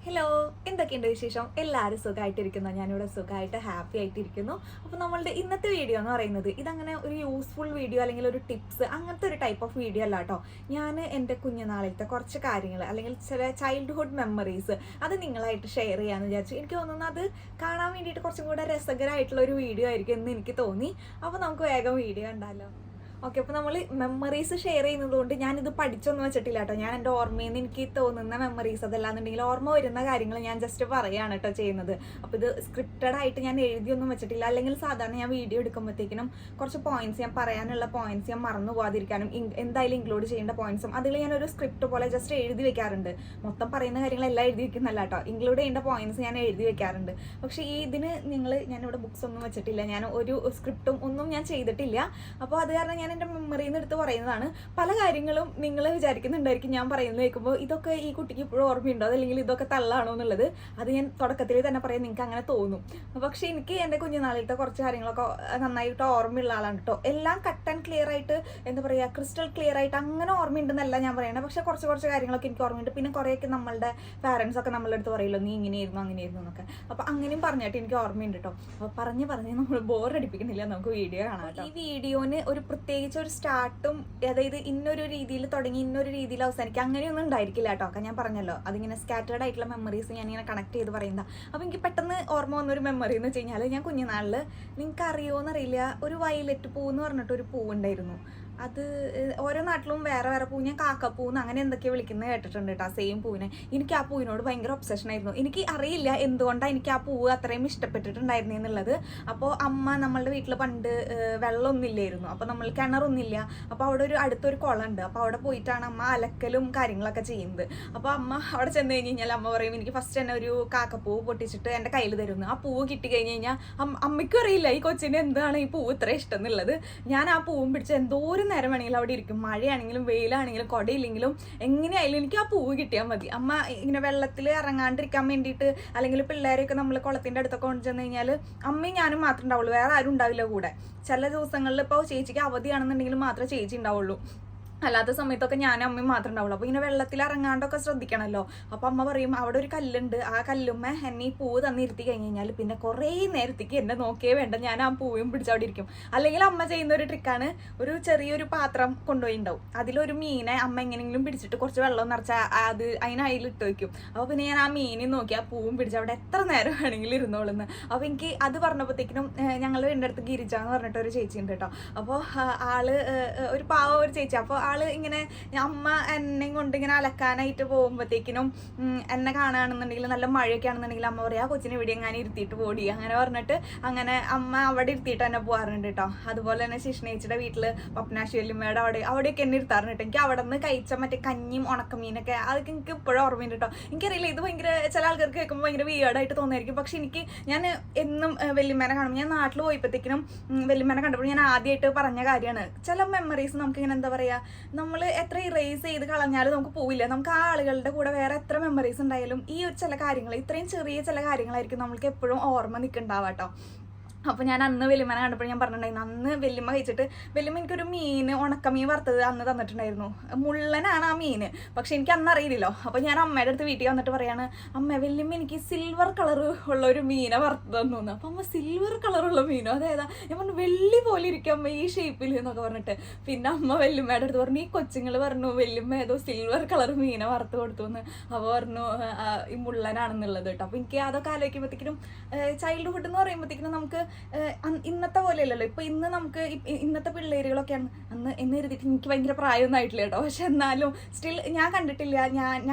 Hello, എന്തൊക്കെയുണ്ട് വിശേഷം? എല്ലാവരും സുഖമായിട്ടിരിക്കുന്നു. ഞാനിവിടെ സുഖമായിട്ട് ഹാപ്പി ആയിട്ടിരിക്കുന്നു. അപ്പോൾ നമ്മളുടെ ഇന്നത്തെ വീഡിയോ എന്ന് പറയുന്നത് ഇതങ്ങനെ ഒരു യൂസ്ഫുൾ വീഡിയോ അല്ലെങ്കിൽ ഒരു ടിപ്സ് അങ്ങനത്തെ ഒരു ടൈപ്പ് ഓഫ് വീഡിയോ അല്ല കേട്ടോ. ഞാൻ എൻ്റെ കുഞ്ഞുനാളിലത്തെ കുറച്ച് കാര്യങ്ങൾ അല്ലെങ്കിൽ ചില ചൈൽഡ്ഹുഡ് മെമ്മറീസ് അത് നിങ്ങളായിട്ട് ഷെയർ ചെയ്യാമെന്ന് വിചാരിച്ചു. എനിക്ക് തോന്നുന്നു അത് കാണാൻ വേണ്ടിയിട്ട് കുറച്ചും കൂടെ രസകരമായിട്ടുള്ള ഒരു വീഡിയോ ആയിരിക്കും എന്ന് എനിക്ക് തോന്നി. അപ്പോൾ നമുക്ക് വേഗം വീഡിയോ കണ്ടാലോ. ഓക്കെ, അപ്പോൾ നമ്മൾ മെമ്മറീസ് ഷെയർ ചെയ്യുന്നത് കൊണ്ട് ഞാനിത് പഠിച്ചൊന്നും വെച്ചിട്ടില്ല കേട്ടോ. ഞാൻ എൻ്റെ ഓർമ്മയിൽ നിന്ന് എനിക്ക് തോന്നുന്ന മെമ്മറീസ് അതല്ലാന്നുണ്ടെങ്കിൽ ഓർമ്മ വരുന്ന കാര്യങ്ങൾ ഞാൻ ജസ്റ്റ് പറയുകയാണ് കേട്ടോ ചെയ്യുന്നത്. അപ്പോൾ ഇത് സ്ക്രിപ്റ്റഡ് ആയിട്ട് ഞാൻ എഴുതിയൊന്നും വെച്ചിട്ടില്ല. അല്ലെങ്കിൽ സാധാരണ ഞാൻ വീഡിയോ എടുക്കുമ്പോഴത്തേക്കിനും കുറച്ച് പോയിന്റ്സ് ഞാൻ പറയാനുള്ള പോയിന്റ്സ് ഞാൻ മറന്നു പോകാതിരിക്കാനും എന്തായാലും ഇൻക്ലൂഡ് ചെയ്യേണ്ട പോയിന്റ്സും അതിൽ ഞാനൊരു സ്ക്രിപ്റ്റ് പോലെ ജസ്റ്റ് എഴുതി വെക്കാറുണ്ട്. മൊത്തം പറയുന്ന കാര്യങ്ങളെല്ലാം എഴുതി വെക്കുന്നല്ല കേട്ടോ, ഇൻക്ലൂഡ് ചെയ്യേണ്ട പോയിന്റ്സ് ഞാൻ എഴുതി വെക്കാറുണ്ട്. പക്ഷേ ഈ ഇതിന് ഞാനിവിടെ ബുക്സ് ഒന്നും വെച്ചിട്ടില്ല, ഞാൻ ഒരു സ്ക്രിപ്റ്റും ഒന്നും ഞാൻ ചെയ്തിട്ടില്ല. അപ്പോൾ അത് കാരണം ഞാൻ എൻ്റെ മെമ്മറിയിൽ നിന്ന് എടുത്ത് പറയുന്നതാണ്. പല കാര്യങ്ങളും നിങ്ങൾ വിചാരിക്കുന്നുണ്ടായിരിക്കും ഞാൻ പറയുന്നത് കേൾക്കുമ്പോൾ ഇതൊക്കെ ഈ കുട്ടിക്ക് ഇപ്പോഴും ഓർമ്മയുണ്ടോ അതല്ലെങ്കിൽ ഇതൊക്കെ തള്ളാണോ എന്നുള്ളത്. അത് ഞാൻ തുടക്കത്തിൽ തന്നെ പറയാം, നിങ്ങൾക്ക് അങ്ങനെ തോന്നും. പക്ഷേ എനിക്ക് എൻ്റെ കുഞ്ഞുനാളിലത്തെ കുറച്ച് കാര്യങ്ങളൊക്കെ നന്നായിട്ട് ഓർമ്മയുള്ള ആളാണ് കേട്ടോ. എല്ലാം കട്ട് ആൻഡ് ക്ലിയർ ആയിട്ട് എന്താ പറയുക, ക്രിസ്റ്റൽ ക്ലിയർ ആയിട്ട് അങ്ങനെ ഓർമ്മയുണ്ടെന്നല്ല ഞാൻ പറയണത്. പക്ഷേ കുറച്ച് കാര്യങ്ങളൊക്കെ എനിക്ക് ഓർമ്മയുണ്ട്. പിന്നെ കുറേയൊക്കെ നമ്മളുടെ പാരൻസ് ഒക്കെ നമ്മളുടെ അടുത്ത് പറയുമല്ലോ നീ ഇങ്ങനെയായിരുന്നു അങ്ങനെയായിരുന്നു എന്നൊക്കെ. അപ്പോൾ അങ്ങനെയും പറഞ്ഞിട്ട് എനിക്ക് ഓർമ്മയുണ്ട് കേട്ടോ. അപ്പോൾ പറഞ്ഞ് നമ്മൾ ബോറടിപ്പിക്കുന്നില്ല, നമുക്ക് വീഡിയോ കാണാം കേട്ടോ. ഈ വീഡിയോന് ഒരു പ്രത്യേകിച്ച് ഒരു സ്റ്റാർട്ടും അതായത് ഇന്നൊരു രീതിയിൽ തുടങ്ങി ഇന്നൊരു രീതിയിൽ അവസാനിക്കുക അങ്ങനെയൊന്നും ഉണ്ടായിരിക്കില്ല കേട്ടോ. ഒക്കെ ഞാൻ പറഞ്ഞല്ലോ, അതിങ്ങനെ സ്കാറ്റേർഡ് ആയിട്ടുള്ള മെമ്മറീസ് ഞാനിങ്ങനെ കണക്ട് ചെയ്ത് പറയുന്നത്. അപ്പോൾ എനിക്ക് പെട്ടെന്ന് ഓർമ്മ വന്നൊരു മെമ്മറി എന്ന് വെച്ച് കഴിഞ്ഞാൽ ഞാൻ കുഞ്ഞുനാളിൽ നിങ്ങൾക്ക് അറിയുമോയെന്നറിയില്ല, ഒരു വയലറ്റ് പൂ എന്ന് പറഞ്ഞിട്ടൊരു പൂവുണ്ടായിരുന്നു. അത് ഓരോ നാട്ടിലും വേറെ വേറെ പൂ, ഞാൻ കാക്കപ്പൂന്ന് അങ്ങനെ എന്തൊക്കെയോ വിളിക്കുന്നത് കേട്ടിട്ടുണ്ട് കേട്ടോ. സെയിം പൂവിനെ എനിക്ക് ആ പൂവിനോട് ഭയങ്കര ഒബ്സഷൻ ആയിരുന്നു. എനിക്ക് അറിയില്ല എന്തുകൊണ്ടാണ് എനിക്ക് ആ പൂവ് അത്രയും ഇഷ്ടപ്പെട്ടിട്ടുണ്ടായിരുന്നു എന്നുള്ളത്. അപ്പോൾ അമ്മ നമ്മളുടെ വീട്ടിൽ പണ്ട് വെള്ളമൊന്നും ഇല്ലായിരുന്നു, അപ്പോൾ നമ്മൾ കിണറൊന്നുമില്ല. അപ്പോൾ അവിടെ അടുത്തൊരു കുളമുണ്ട്. അപ്പോൾ അവിടെ പോയിട്ടാണ് അമ്മ അലക്കലും കാര്യങ്ങളൊക്കെ ചെയ്യുന്നത്. അപ്പോൾ അമ്മ അവിടെ ചെന്ന് കഴിഞ്ഞ് കഴിഞ്ഞാൽ അമ്മ പറയും എനിക്ക് ഫസ്റ്റ് തന്നെ ഒരു കാക്കപ്പൂവ് പൊട്ടിച്ചിട്ട് എൻ്റെ കയ്യിൽ തരുന്നു. ആ പൂവ് കിട്ടി കഴിഞ്ഞ് കഴിഞ്ഞാൽ അമ്മയ്ക്കും അറിയില്ല ഈ കൊച്ചിന് എന്താണ് ഈ പൂവ് ഇത്ര ഇഷ്ടം എന്നുള്ളത്. ഞാൻ ആ പൂവും പിടിച്ച് എന്തോരം നേരം വേണമെങ്കിലും അവിടെ ഇരിക്കും. മഴയാണെങ്കിലും വെയിലാണെങ്കിലും കൊടയില്ലെങ്കിലും എങ്ങനെയായാലും എനിക്ക് ആ പൂവ് കിട്ടിയാൽ മതി. അമ്മ ഇങ്ങനെ വെള്ളത്തിൽ ഇറങ്ങാണ്ടിരിക്കാൻ വേണ്ടിയിട്ട് അല്ലെങ്കിൽ പിള്ളേരെയൊക്കെ നമ്മൾ കുളത്തിൻ്റെ അടുത്തൊക്കെ കൊണ്ടു ചെന്ന് കഴിഞ്ഞാൽ അമ്മയും ഞാനും മാത്രമേ ഉണ്ടാവുള്ളൂ, വേറെ ആരും ഉണ്ടാവില്ല കൂടെ. ചില ദിവസങ്ങളിൽ ഇപ്പോൾ ചേച്ചിക്ക് അവധിയാണെന്നുണ്ടെങ്കിൽ മാത്രമേ ചേച്ചി ഉണ്ടാവുള്ളൂ, അല്ലാത്ത സമയത്തൊക്കെ ഞാനും അമ്മയും മാത്രമേ ഉണ്ടാവുള്ളൂ. അപ്പോൾ ഇങ്ങനെ വെള്ളത്തിൽ ഇറങ്ങാണ്ടൊക്കെ ശ്രദ്ധിക്കണമല്ലോ. അപ്പോൾ അമ്മ പറയും അവിടെ ഒരു കല്ലുണ്ട്, ആ കല്ലുമ്മ എന്നെ ഈ പൂവ് തന്നിരുത്തി കഴിഞ്ഞ് കഴിഞ്ഞാൽ പിന്നെ കുറേ നേരത്തേക്ക് എന്നെ നോക്കിയേ വേണ്ട, ഞാൻ ആ പൂവും പിടിച്ച് അവിടെ ഇരിക്കും. അല്ലെങ്കിൽ അമ്മ ചെയ്യുന്ന ഒരു ട്രിക്കാണ്, ഒരു ചെറിയൊരു പാത്രം കൊണ്ടുപോയിണ്ടാവും, അതിലൊരു മീനെ അമ്മ എങ്ങനെയെങ്കിലും പിടിച്ചിട്ട് കുറച്ച് വെള്ളം നിറച്ചാൽ അത് അതിലിട്ട് വയ്ക്കും. അപ്പോൾ പിന്നെ ഞാൻ ആ മീനെ നോക്കി ആ പൂവും പിടിച്ച് അവിടെ എത്ര നേരം വേണമെങ്കിലും ഇരുന്നോളുന്ന്. അപ്പോൾ എനിക്ക് അത് പറഞ്ഞപ്പോഴത്തേക്കിനും ഞങ്ങൾ വീടിൻ്റെ അടുത്ത് ഗിരിജ എന്ന് പറഞ്ഞിട്ട് ഒരു ചേച്ചി ഉണ്ട് കേട്ടോ. അപ്പോൾ ആള് ഒരു പാവ ഒരു ചേച്ചി. അപ്പോൾ ആള് ഇങ്ങനെ അമ്മ എന്നെയും കൊണ്ട് ഇങ്ങനെ അലക്കാനായിട്ട് പോകുമ്പോഴത്തേക്കിനും എന്നെ കാണുകയാണെന്നുണ്ടെങ്കിൽ നല്ല മഴയൊക്കെ ആണെന്നുണ്ടെങ്കിൽ അമ്മ പറയാം ആ കൊച്ചിനെ ഇവിടെ എങ്ങനെ ഇരുത്തിയിട്ട് പോടി അങ്ങനെ പറഞ്ഞിട്ട് അങ്ങനെ അമ്മ അവിടെ ഇരുത്തിയിട്ട് തന്നെ പോകാറുണ്ട് കേട്ടോ. അതുപോലെ തന്നെ ശിഷ്ണേച്ചിയുടെ വീട്ടിൽ പപ്നാശ്വല്യമ്മയുടെ അവിടെയൊക്കെ എന്നെ ഇരുത്താറുണ്ട് കേട്ടോ. എനിക്ക് അവിടെ നിന്ന് കഴിച്ച മറ്റേ കഞ്ഞിയും ഉണക്കമീനൊക്കെ അതൊക്കെ എനിക്ക് ഇപ്പോഴും ഓർമ്മയുണ്ട് കേട്ടോ. എനിക്കറിയില്ല, ഇത് ഭയങ്കര ചില ആൾക്കാർക്ക് കേൾക്കുമ്പോൾ ഭയങ്കര വിയേർഡായിട്ട് തോന്നായിരിക്കും. പക്ഷെ എനിക്ക് ഞാൻ എന്നും വല്യമ്മേനെ കാണുമ്പോൾ ഞാൻ നാട്ടിൽ പോയപ്പോഴത്തേക്കിനും വല്യമ്മേനെ കണ്ടപ്പോൾ ഞാൻ ആദ്യമായിട്ട് പറഞ്ഞ കാര്യമാണ്, ചില മെമ്മറീസ് നമുക്കിങ്ങനെ എന്താ പറയുക, നമ്മൾ എത്ര ഇറേസ് ചെയ്ത് കളഞ്ഞാലും നമുക്ക് പോവില്ല. നമുക്ക് ആ ആളുകളുടെ കൂടെ വേറെ എത്ര മെമ്മറീസ് ഉണ്ടായാലും ഈ ഒരു ചില കാര്യങ്ങൾ, ഇത്രയും ചെറിയ ചില കാര്യങ്ങളായിരിക്കും നമ്മൾക്ക് എപ്പോഴും ഓർമ്മ നിൽക്കുന്നുണ്ടാവുക കേട്ടോ. അപ്പോൾ ഞാൻ അന്ന് വല്യമ്മനെ കണ്ടപ്പോൾ ഞാൻ പറഞ്ഞിട്ടുണ്ടായിരുന്നു, അന്ന് വല്യമ്മ കഴിച്ചിട്ട് വല്യമ്മ എനിക്കൊരു മീൻ ഉണക്കമീൻ വറുത്തത് അന്ന് തന്നിട്ടുണ്ടായിരുന്നു. മുള്ളനാണ് ആ മീൻ, പക്ഷെ എനിക്ക് അന്ന് അറിയില്ലല്ലോ. അപ്പോൾ ഞാൻ അമ്മയുടെ അടുത്ത് വീട്ടിൽ വന്നിട്ട് പറയാണ്, അമ്മ വല്യമ്മ എനിക്ക് സിൽവർ കളർ ഉള്ള ഒരു മീനെ വറുത്ത് തന്നു. അപ്പോൾ അമ്മ സിൽവർ കളറുള്ള മീനോ അതേതാ? ഞാൻ പറഞ്ഞു വെള്ളി പോലെ ഇരിക്കും അമ്മ ഈ ഷേപ്പിൽ എന്നൊക്കെ പറഞ്ഞിട്ട്. പിന്നെ അമ്മ വല്യമ്മയുടെ അടുത്ത് പറഞ്ഞു ഈ കൊച്ചുങ്ങൾ പറഞ്ഞു വല്യമ്മ ഏതോ സിൽവർ കളർ മീനെ വറുത്ത് കൊടുത്തു എന്ന്. അപ്പോൾ പറഞ്ഞു ഈ മുള്ളനാണെന്നുള്ളത് കേട്ടോ. അപ്പോൾ എനിക്ക് അതൊക്കെ ആലോചിക്കുമ്പോഴത്തേക്കിനും ചൈൽഡ്ഹുഡ് എന്ന് പറയുമ്പോഴത്തേക്കിനും നമുക്ക് ഇന്നത്തെ പോലെയല്ലല്ലോ. ഇപ്പൊ ഇന്ന് നമുക്ക് ഇന്നത്തെ പിള്ളേരുകളൊക്കെയാണ്, അന്ന് എന്ന് എഴുതിയിട്ട് എനിക്ക് ഭയങ്കര പ്രായമൊന്നും ആയിട്ടില്ല കേട്ടോ. പക്ഷെ എന്നാലും സ്റ്റിൽ ഞാൻ കണ്ടിട്ടില്ല,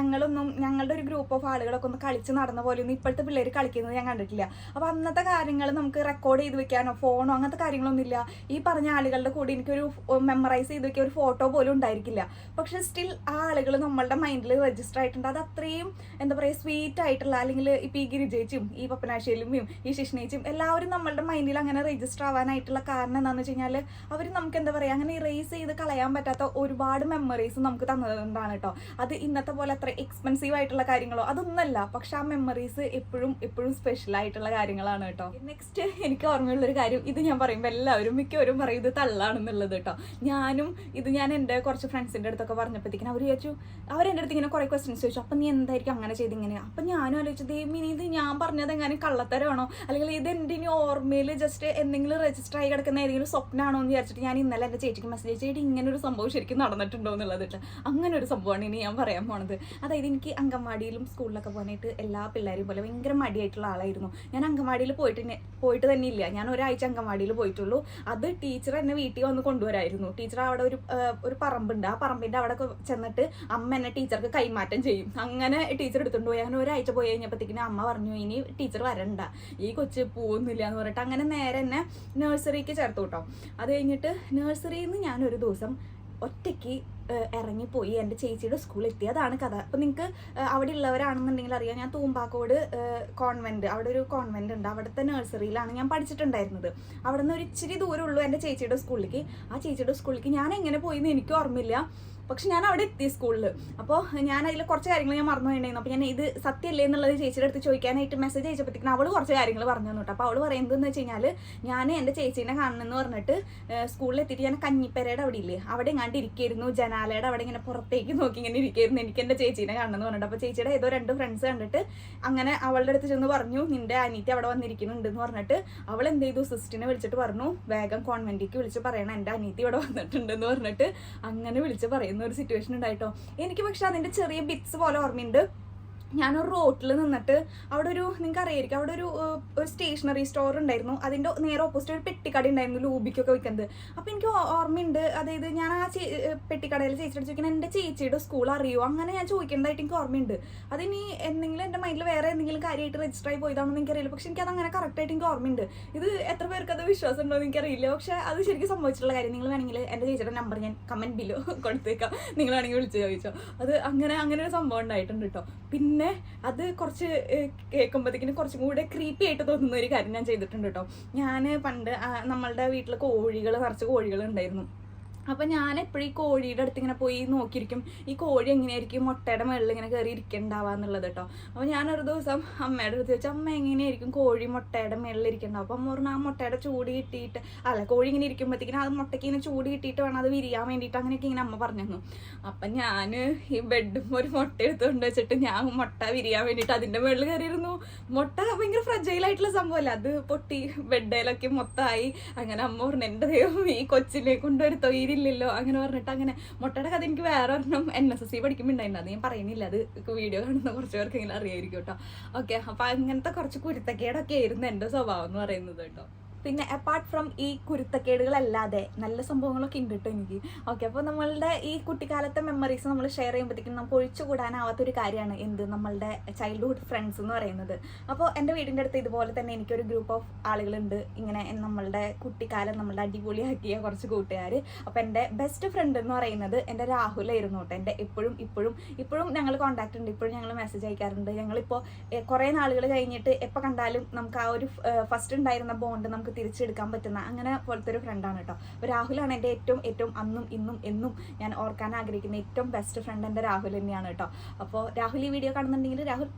ഞങ്ങളുടെ ഒരു ഗ്രൂപ്പ് ഓഫ് ആളുകളൊക്കെ ഒന്ന് കളിച്ച് നടന്ന പോലെയൊന്നും ഇപ്പോഴത്തെ പിള്ളേർ കളിക്കുന്നത് ഞാൻ കണ്ടിട്ടില്ല. അപ്പൊ അന്നത്തെ കാര്യങ്ങൾ നമുക്ക് റെക്കോർഡ് ചെയ്ത് വെക്കാനോ ഫോണോ അങ്ങനത്തെ കാര്യങ്ങളൊന്നും ഇല്ല. ഈ പറഞ്ഞ ആളുകളുടെ കൂടി എനിക്കൊരു മെമ്മറൈസ് ചെയ്ത് വെക്കിയ ഒരു ഫോട്ടോ പോലും ഉണ്ടായിരിക്കില്ല. പക്ഷെ സ്റ്റിൽ ആ ആളുകൾ നമ്മളുടെ മൈൻഡിൽ രജിസ്റ്റർ ആയിട്ടുണ്ട്. അത് അത്രയും എന്താ പറയുക സ്വീറ്റ് ആയിട്ടുള്ള, അല്ലെങ്കിൽ ഇപ്പൊ ഈ ഗിരിജേച്ചും ഈ പപ്പനാശ്ശേരിയും ഈ ശിഷ്ണേച്ചും എല്ലാവരും നമ്മളുടെ മൈൻഡിൽ അങ്ങനെ രജിസ്റ്റർ ആവാനായിട്ടുള്ള കാരണം എന്താണെന്ന് വെച്ച് കഴിഞ്ഞാൽ അവർ നമുക്ക് എന്താ പറയുക അങ്ങനെ ഇറേസ് ചെയ്ത് കളയാൻ പറ്റാത്ത ഒരുപാട് മെമ്മറീസ് നമുക്ക് തന്നതുകൊണ്ടാണ് കേട്ടോ. അത് ഇന്നത്തെ പോലെ അത്ര എക്സ്പെൻസീവ് ആയിട്ടുള്ള കാര്യങ്ങളോ അതൊന്നല്ല, പക്ഷെ ആ മെമ്മറീസ് എപ്പോഴും എപ്പോഴും സ്പെഷ്യൽ ആയിട്ടുള്ള കാര്യങ്ങളാണ് കേട്ടോ. നെക്സ്റ്റ് എനിക്ക് ഓർമ്മയുള്ളൊരു കാര്യം, ഇത് ഞാൻ പറയുമ്പോൾ എല്ലാവരും മിക്കവരും പറയും ഇത് തള്ളാണെന്നുള്ളത് കേട്ടോ. ഞാൻ എൻ്റെ കുറച്ച് ഫ്രണ്ട്സിൻ്റെ അടുത്തൊക്കെ പറഞ്ഞപ്പോഴത്തേക്കും അവർ ചോദിച്ചു, അവരെൻ്റെ അടുത്ത് ഇങ്ങനെ കുറേ ക്വസ്റ്റ്യൻസ് ചോദിച്ചു, അപ്പം നീ എന്തായിരിക്കും അങ്ങനെ ചെയ്ത് ഇങ്ങനെയാണ്. അപ്പം ഞാനും ആലോചിച്ചത് ഇത് ഞാൻ പറഞ്ഞത് എങ്ങനെ കള്ളത്തരമാണോ, അല്ലെങ്കിൽ ഇത് എൻ്റെ ഇനി ഓർമ്മയിൽ ജസ്റ്റ് എന്തെങ്കിലും രജിസ്റ്റർ ആയി കിടക്കുന്ന ഏതെങ്കിലും സ്വപ്നമാണോ എന്ന് വിചാരിച്ചിട്ട് ഞാൻ ഇന്നലെ എൻ്റെ ചേച്ചിക്ക് മെസ്സേജ് ചെയ്തിട്ട് ഇങ്ങനെ ഒരു സംഭവം ശരിക്കും നടന്നിട്ടുണ്ടോ എന്നുള്ളത് കേട്ടോ. അങ്ങനെ ഒരു സംഭവമാണ് ഇനി ഞാൻ പറയാൻ പോണത്. അതായത് എനിക്ക് അങ്കൻവാടിയിലും സ്കൂളിലൊക്കെ പോകാനായിട്ട് എല്ലാ പിള്ളേരും പോലെ ഭയങ്കര മടിയായിട്ടുള്ള ആളായിരുന്നു. ഞാൻ അങ്കൻവാടിയിൽ പോയിട്ട് തന്നെ ഇല്ല, ഞാൻ ഒരാഴ്ച അങ്കൻവാടിയിൽ പോയിട്ടുള്ളൂ. അത് ടീച്ചർ എന്നെ വീട്ടിൽ വന്ന് കൊണ്ടുവരായിരുന്നു. ടീച്ചർ അവിടെ ഒരു പറമ്പുണ്ട്, ആ പറമ്പിൻ്റെ അവിടെ ചെന്നിട്ട് അമ്മ എന്നെ ടീച്ചർക്ക് കൈമാറ്റം ചെയ്യും. അങ്ങനെ ടീച്ചർ എടുത്തുകൊണ്ട് പോയി. അങ്ങനെ ഒരാഴ്ച പോയി കഴിഞ്ഞപ്പോഴത്തേക്കിനും അമ്മ പറഞ്ഞു ഇനി ടീച്ചർ വരണ്ട, ഈ കൊച്ച് പോകുന്നില്ല എന്ന് പറഞ്ഞിട്ട് അങ്ങനെ നേരെ എന്നെ നഴ്സറിക്ക് ചേർത്തു കേട്ടോ. അത് കഴിഞ്ഞിട്ട് നഴ്സറിയിൽ നിന്ന് ഞാനൊരു ദിവസം ഒറ്റയ്ക്ക് ഇറങ്ങിപ്പോയി എൻ്റെ ചേച്ചിയുടെ സ്കൂളിൽ എത്തി. അതാണ് കഥ. അപ്പോൾ നിങ്ങൾക്ക് അവിടെ ഉള്ളവരാണെന്നുണ്ടെങ്കിൽ അറിയാം, ഞാൻ തൂമ്പാക്കോട് കോൺവെൻറ്റ്, അവിടെ ഒരു കോൺവെൻറ്റ് ഉണ്ട്, അവിടുത്തെ നഴ്സറിയിലാണ് ഞാൻ പഠിച്ചിട്ടുണ്ടായിരുന്നത്. അവിടെ നിന്ന് ഒരു ഇച്ചിരി ദൂരമുള്ളൂ എൻ്റെ ചേച്ചിയുടെ സ്കൂളിലേക്ക്. ആ ചേച്ചിയുടെ സ്കൂളിലേക്ക് ഞാൻ എങ്ങനെ പോയിന്ന് എനിക്ക് ഓർമ്മയില്ല, പക്ഷെ ഞാൻ അവിടെ എത്തി സ്കൂളിൽ. അപ്പോൾ ഞാൻ അതിൽ കുറച്ച് കാര്യങ്ങൾ ഞാൻ മറന്നു പോയിട്ടുണ്ടായിരുന്നു. അപ്പോൾ ഞാൻ ഇത് സത്യമല്ലേ എന്നുള്ളത് ചേച്ചിയുടെ അടുത്ത് ചോദിക്കാനായിട്ട് മെസ്സേജ് അയച്ചപ്പോഴത്തേക്കും അവൾ കുറച്ച് കാര്യങ്ങൾ പറഞ്ഞു തന്നു കേട്ടോ. അപ്പോൾ അവൾ പറയുന്നതെന്ന് വെച്ച് കഴിഞ്ഞാൽ ഞാൻ എൻ്റെ ചേച്ചീനെ കാണണമെന്ന് പറഞ്ഞിട്ട് സ്കൂളിൽ എത്തിയിട്ട് ഞാൻ കഞ്ഞിപ്പരയുടെ അവിടെ ഇല്ലേ അവിടെ എങ്ങാണ്ട് ഇരിക്കായിരുന്നു, ജനാലയുടെ അവിടെ ഇങ്ങനെ പുറത്തേക്ക് നോക്കി ഇങ്ങനെ ഇരിക്കായിരുന്നു, എനിക്ക് എൻ്റെ ചേച്ചീനെ കാണണമെന്ന് പറഞ്ഞിട്ട്. അപ്പോൾ ചേച്ചിയുടെ ഏതോ 2 ഫ്രണ്ട്സ് കണ്ടിട്ട് അങ്ങനെ അവളുടെ അടുത്ത് ചെന്ന് പറഞ്ഞു നിൻ്റെ അനിയത്തി അവിടെ വന്നിരിക്കുന്നുണ്ടെന്ന് പറഞ്ഞിട്ട് അവൾ എന്ത് ചെയ്തു, സിസ്റ്റിനെ വിളിച്ചിട്ട് പറഞ്ഞു വേഗം കോൺവെന്റിലേക്ക് വിളിച്ച് പറയണം എൻ്റെ അനിയത്തി ഇവിടെ വന്നിട്ടുണ്ടെന്ന് പറഞ്ഞിട്ട് അങ്ങനെ വിളിച്ച് പറയുന്നു ഒരു സിറ്റുവേഷൻ ഉണ്ടായിട്ടോ. എനിക്ക് പക്ഷെ അതിൻ്റെ ചെറിയ ബിറ്റ്സ് പോലെ ഓർമ്മയുണ്ട്. ഞാനൊരു റോട്ടിൽ നിന്നിട്ട് അവിടെ ഒരു നിങ്ങൾക്ക് അറിയായിരിക്കും അവിടെ ഒരു സ്റ്റേഷനറി സ്റ്റോർ ഉണ്ടായിരുന്നു. അതിൻ്റെ നേരെ ഓപ്പോസിറ്റ് ഒരു പെട്ടിക്കട ഉണ്ടായിരുന്നു ലൂബിക്കൊക്കെ വിൽക്കുന്നത്. അപ്പോൾ എനിക്ക് ഓർമ്മയുണ്ട്, അതായത് ഞാൻ ആ പെട്ടിക്കടയിൽ ചേച്ചിയുടെ ചോദിക്കുന്നത് എൻ്റെ ചേച്ചിയുടെ സ്കൂൾ അറിയുമോ അങ്ങനെ ഞാൻ ചോദിക്കേണ്ടതായിട്ട് എനിക്ക് ഓർമ്മയുണ്ട്. അതിനി എന്തെങ്കിലും എൻ്റെ മൈൻഡിൽ വേറെ എന്തെങ്കിലും കാര്യമായിട്ട് രജിസ്റ്റർ ആയി പോയതാണെന്ന് എനിക്കറിയില്ല, പക്ഷെ എനിക്കത് അങ്ങനെ കറക്റ്റായിട്ട് എനിക്ക് ഓർമ്മയുണ്ട്. ഇത് എത്ര പേർക്ക് അത് വിശ്വാസം ഉണ്ടോ എന്ന് എനിക്കറിയില്ല, പക്ഷെ അത് ശരിക്കും സംഭവിച്ചിട്ടുള്ള കാര്യം. നിങ്ങൾ വേണമെങ്കിൽ എൻ്റെ ചേച്ചിയുടെ നമ്പർ ഞാൻ കമൻറ്റ് ബില്ലോ കൊടുത്തേക്കാം, നിങ്ങൾ വേണമെങ്കിൽ വിളിച്ച് ചോദിച്ചോ. അത് അങ്ങനെ ഒരു സംഭവം ഉണ്ടായിട്ടുണ്ട് കേട്ടോ. പിന്നെ അത് കുറച്ച് കേൾക്കുമ്പോഴത്തേക്കിനും കുറച്ചും കൂടെ ക്രീപ്പി ആയിട്ട് തോന്നുന്ന ഒരു കാര്യം ഞാൻ ചെയ്തിട്ടുണ്ട് കേട്ടോ. ഞാൻ പണ്ട് നമ്മളുടെ വീട്ടിൽ നിറച്ച് കോഴികൾ ഉണ്ടായിരുന്നു. അപ്പം ഞാൻ എപ്പോഴും ഈ കോഴിയുടെ അടുത്ത് ഇങ്ങനെ പോയി നോക്കിയിരിക്കും, ഈ കോഴി എങ്ങനെയായിരിക്കും മുട്ടയുടെ മുകളിൽ ഇങ്ങനെ കയറി ഇരിക്കണ്ടാവുക എന്നുള്ളത് കേട്ടോ. അപ്പോൾ ഞാനൊരു ദിവസം അമ്മയുടെ അടുത്ത് ചോദിച്ചാൽ അമ്മ എങ്ങനെയായിരിക്കും കോഴി മുട്ടയുടെ മുകളിൽ ഇരിക്കണ്ടാവും. അപ്പം അമ്മ പറഞ്ഞാൽ ആ മുട്ടയുടെ ചൂട് കിട്ടിയിട്ട് കോഴി ഇങ്ങനെ ഇരിക്കുമ്പോഴത്തേക്കിനും അത് മുട്ടയ്ക്ക് ഇങ്ങനെ ചൂട് കിട്ടിയിട്ട് വേണം അത് വിരിയാൻ വേണ്ടിയിട്ട് അങ്ങനെയൊക്കെ ഇങ്ങനെ അമ്മ പറഞ്ഞു തന്നു. അപ്പം ഞാൻ ഈ ബെഡും ഒരു മുട്ട എടുത്തുകൊണ്ട് വെച്ചിട്ട് ഞാൻ മുട്ട വിരിയാൻ വേണ്ടിയിട്ട് അതിൻ്റെ മുകളിൽ കയറിയിരുന്നു. മുട്ട ഭയങ്കര ഫ്രജൈലായിട്ടുള്ള സംഭവമല്ല, അത് പൊട്ടി ബെഡേലൊക്കെ മൊത്തമായി. അങ്ങനെ അമ്മ പറഞ്ഞു എൻ്റെ ദൈവം ഈ കൊച്ചിനെ കൊണ്ടൊരു തൊഴിലില്ലല്ലോ അങ്ങനെ പറഞ്ഞിട്ട് അങ്ങനെ മുട്ടയുടെ കഥ എനിക്ക് വേറെ ഒരെണ്ണം NSS പഠിക്കുമ്പോൾ ഉണ്ടായിരുന്നു. അത് ഞാൻ പറയുന്നില്ല, അത് വീഡിയോ കാണുന്ന കുറച്ച് പേർക്കെങ്കിലും അറിയായിരിക്കും കേട്ടോ. ഓക്കെ, അപ്പം അങ്ങനത്തെ കുറച്ച് കുരുത്തക്കേടൊക്കെ ആയിരുന്നു എൻ്റെ സ്വഭാവം എന്ന് പറയുന്നത് കേട്ടോ. പിന്നെ അപ്പാർട്ട് ഫ്രം ഈ കുരുത്തക്കേടുകളല്ലാതെ നല്ല സംഭവങ്ങളൊക്കെ ഉണ്ട് കേട്ടോ എനിക്ക്. ഓക്കെ, അപ്പോൾ നമ്മളുടെ ഈ കുട്ടിക്കാലത്തെ മെമ്മറീസ് നമ്മൾ ഷെയർ ചെയ്യുമ്പോഴത്തേക്കും നമുക്ക് ഒഴിച്ചുകൂടാനാവാത്തൊരു കാര്യമാണ് എന്ത് നമ്മളുടെ ചൈൽഡ്ഹുഡ് ഫ്രണ്ട്സ് എന്ന് പറയുന്നത്. അപ്പോൾ എൻ്റെ വീടിൻ്റെ അടുത്ത് ഇതുപോലെ തന്നെ എനിക്കൊരു ഗ്രൂപ്പ് ഓഫ് ആളുകളുണ്ട്, ഇങ്ങനെ നമ്മളുടെ കുട്ടിക്കാലം നമ്മളുടെ അടിപൊളിയാക്കിയ കുറച്ച് കൂട്ടുകാർ. അപ്പോൾ എൻ്റെ ബെസ്റ്റ് ഫ്രണ്ട് എന്ന് പറയുന്നത് എൻ്റെ രാഹുലായിരുന്നു കേട്ടോ. എൻ്റെ ഇപ്പോഴും ഞങ്ങൾ കോൺടാക്റ്റ് ഉണ്ട്, ഇപ്പോഴും ഞങ്ങൾ മെസ്സേജ് അയക്കാറുണ്ട്. ഞങ്ങളിപ്പോൾ കുറേ നാളുകൾ കഴിഞ്ഞിട്ട് എപ്പോൾ കണ്ടാലും നമുക്ക് ആ ഒരു ഫസ്റ്റ് ഉണ്ടായിരുന്ന ബോണ്ട് നമുക്ക് തിരിച്ചെടുക്കാൻ പറ്റുന്ന അങ്ങനെ പോലത്തെ ഒരു ഫ്രണ്ടാണ് കേട്ടോ. അപ്പോൾ രാഹുലാണ് എൻ്റെ ഏറ്റവും അന്നും ഇന്നും എന്നും ഞാൻ ഓർക്കാൻ ആഗ്രഹിക്കുന്ന ഏറ്റവും ബെസ്റ്റ് ഫ്രണ്ട് എൻ്റെ രാഹുൽ തന്നെയാണ് കേട്ടോ. അപ്പോൾ രാഹുൽ ഈ വീഡിയോ കാണുന്നുണ്ടെങ്കിൽ രാഹുൽ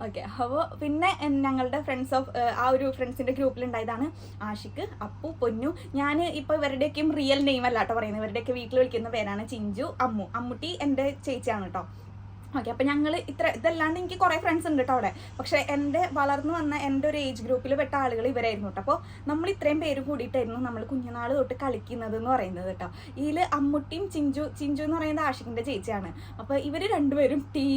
ഓക്കെ. അപ്പോൾ പിന്നെ ഞങ്ങളുടെ ആ ഒരു ഫ്രണ്ട്സിൻ്റെ ഗ്രൂപ്പിലുണ്ടായതാണ് ആഷിക്ക്, അപ്പു, പൊന്നു. ഞാൻ ഇപ്പോൾ ഇവരുടെയൊക്കെയും റിയൽ നെയിം അല്ല കേട്ടോ പറയുന്നത്, ഇവരുടെയൊക്കെ വീട്ടിൽ വിളിക്കുന്ന പേരാണ് ചിഞ്ചു, അമ്മുട്ടി എൻ്റെ ചേച്ചിയാണ് കേട്ടോ. ഓക്കെ, അപ്പോൾ ഞങ്ങൾ ഇതല്ലാണ്ട് എനിക്ക് കുറേ ഫ്രണ്ട്സ് ഉണ്ട് കേട്ടോ അവിടെ. പക്ഷേ എൻ്റെ വളർന്നു വന്ന എൻ്റെ ഒരു ഏജ് ഗ്രൂപ്പിൽ പെട്ട ആളുകൾ ഇവരായിരുന്നു കേട്ടോ. അപ്പോൾ നമ്മൾ ഇത്രയും പേര് കൂടിയിട്ടായിരുന്നു നമ്മൾ കുഞ്ഞുനാൾ തൊട്ട് കളിക്കുന്നത് എന്ന് പറയുന്നത് കേട്ടോ. ഇതിൽ അമ്മുട്ടിയും ചിഞ്ചു എന്ന് പറയുന്നത് ആഷിക്കിൻ്റെ ചേച്ചിയാണ്. അപ്പോൾ ഇവർ രണ്ടുപേരും ടി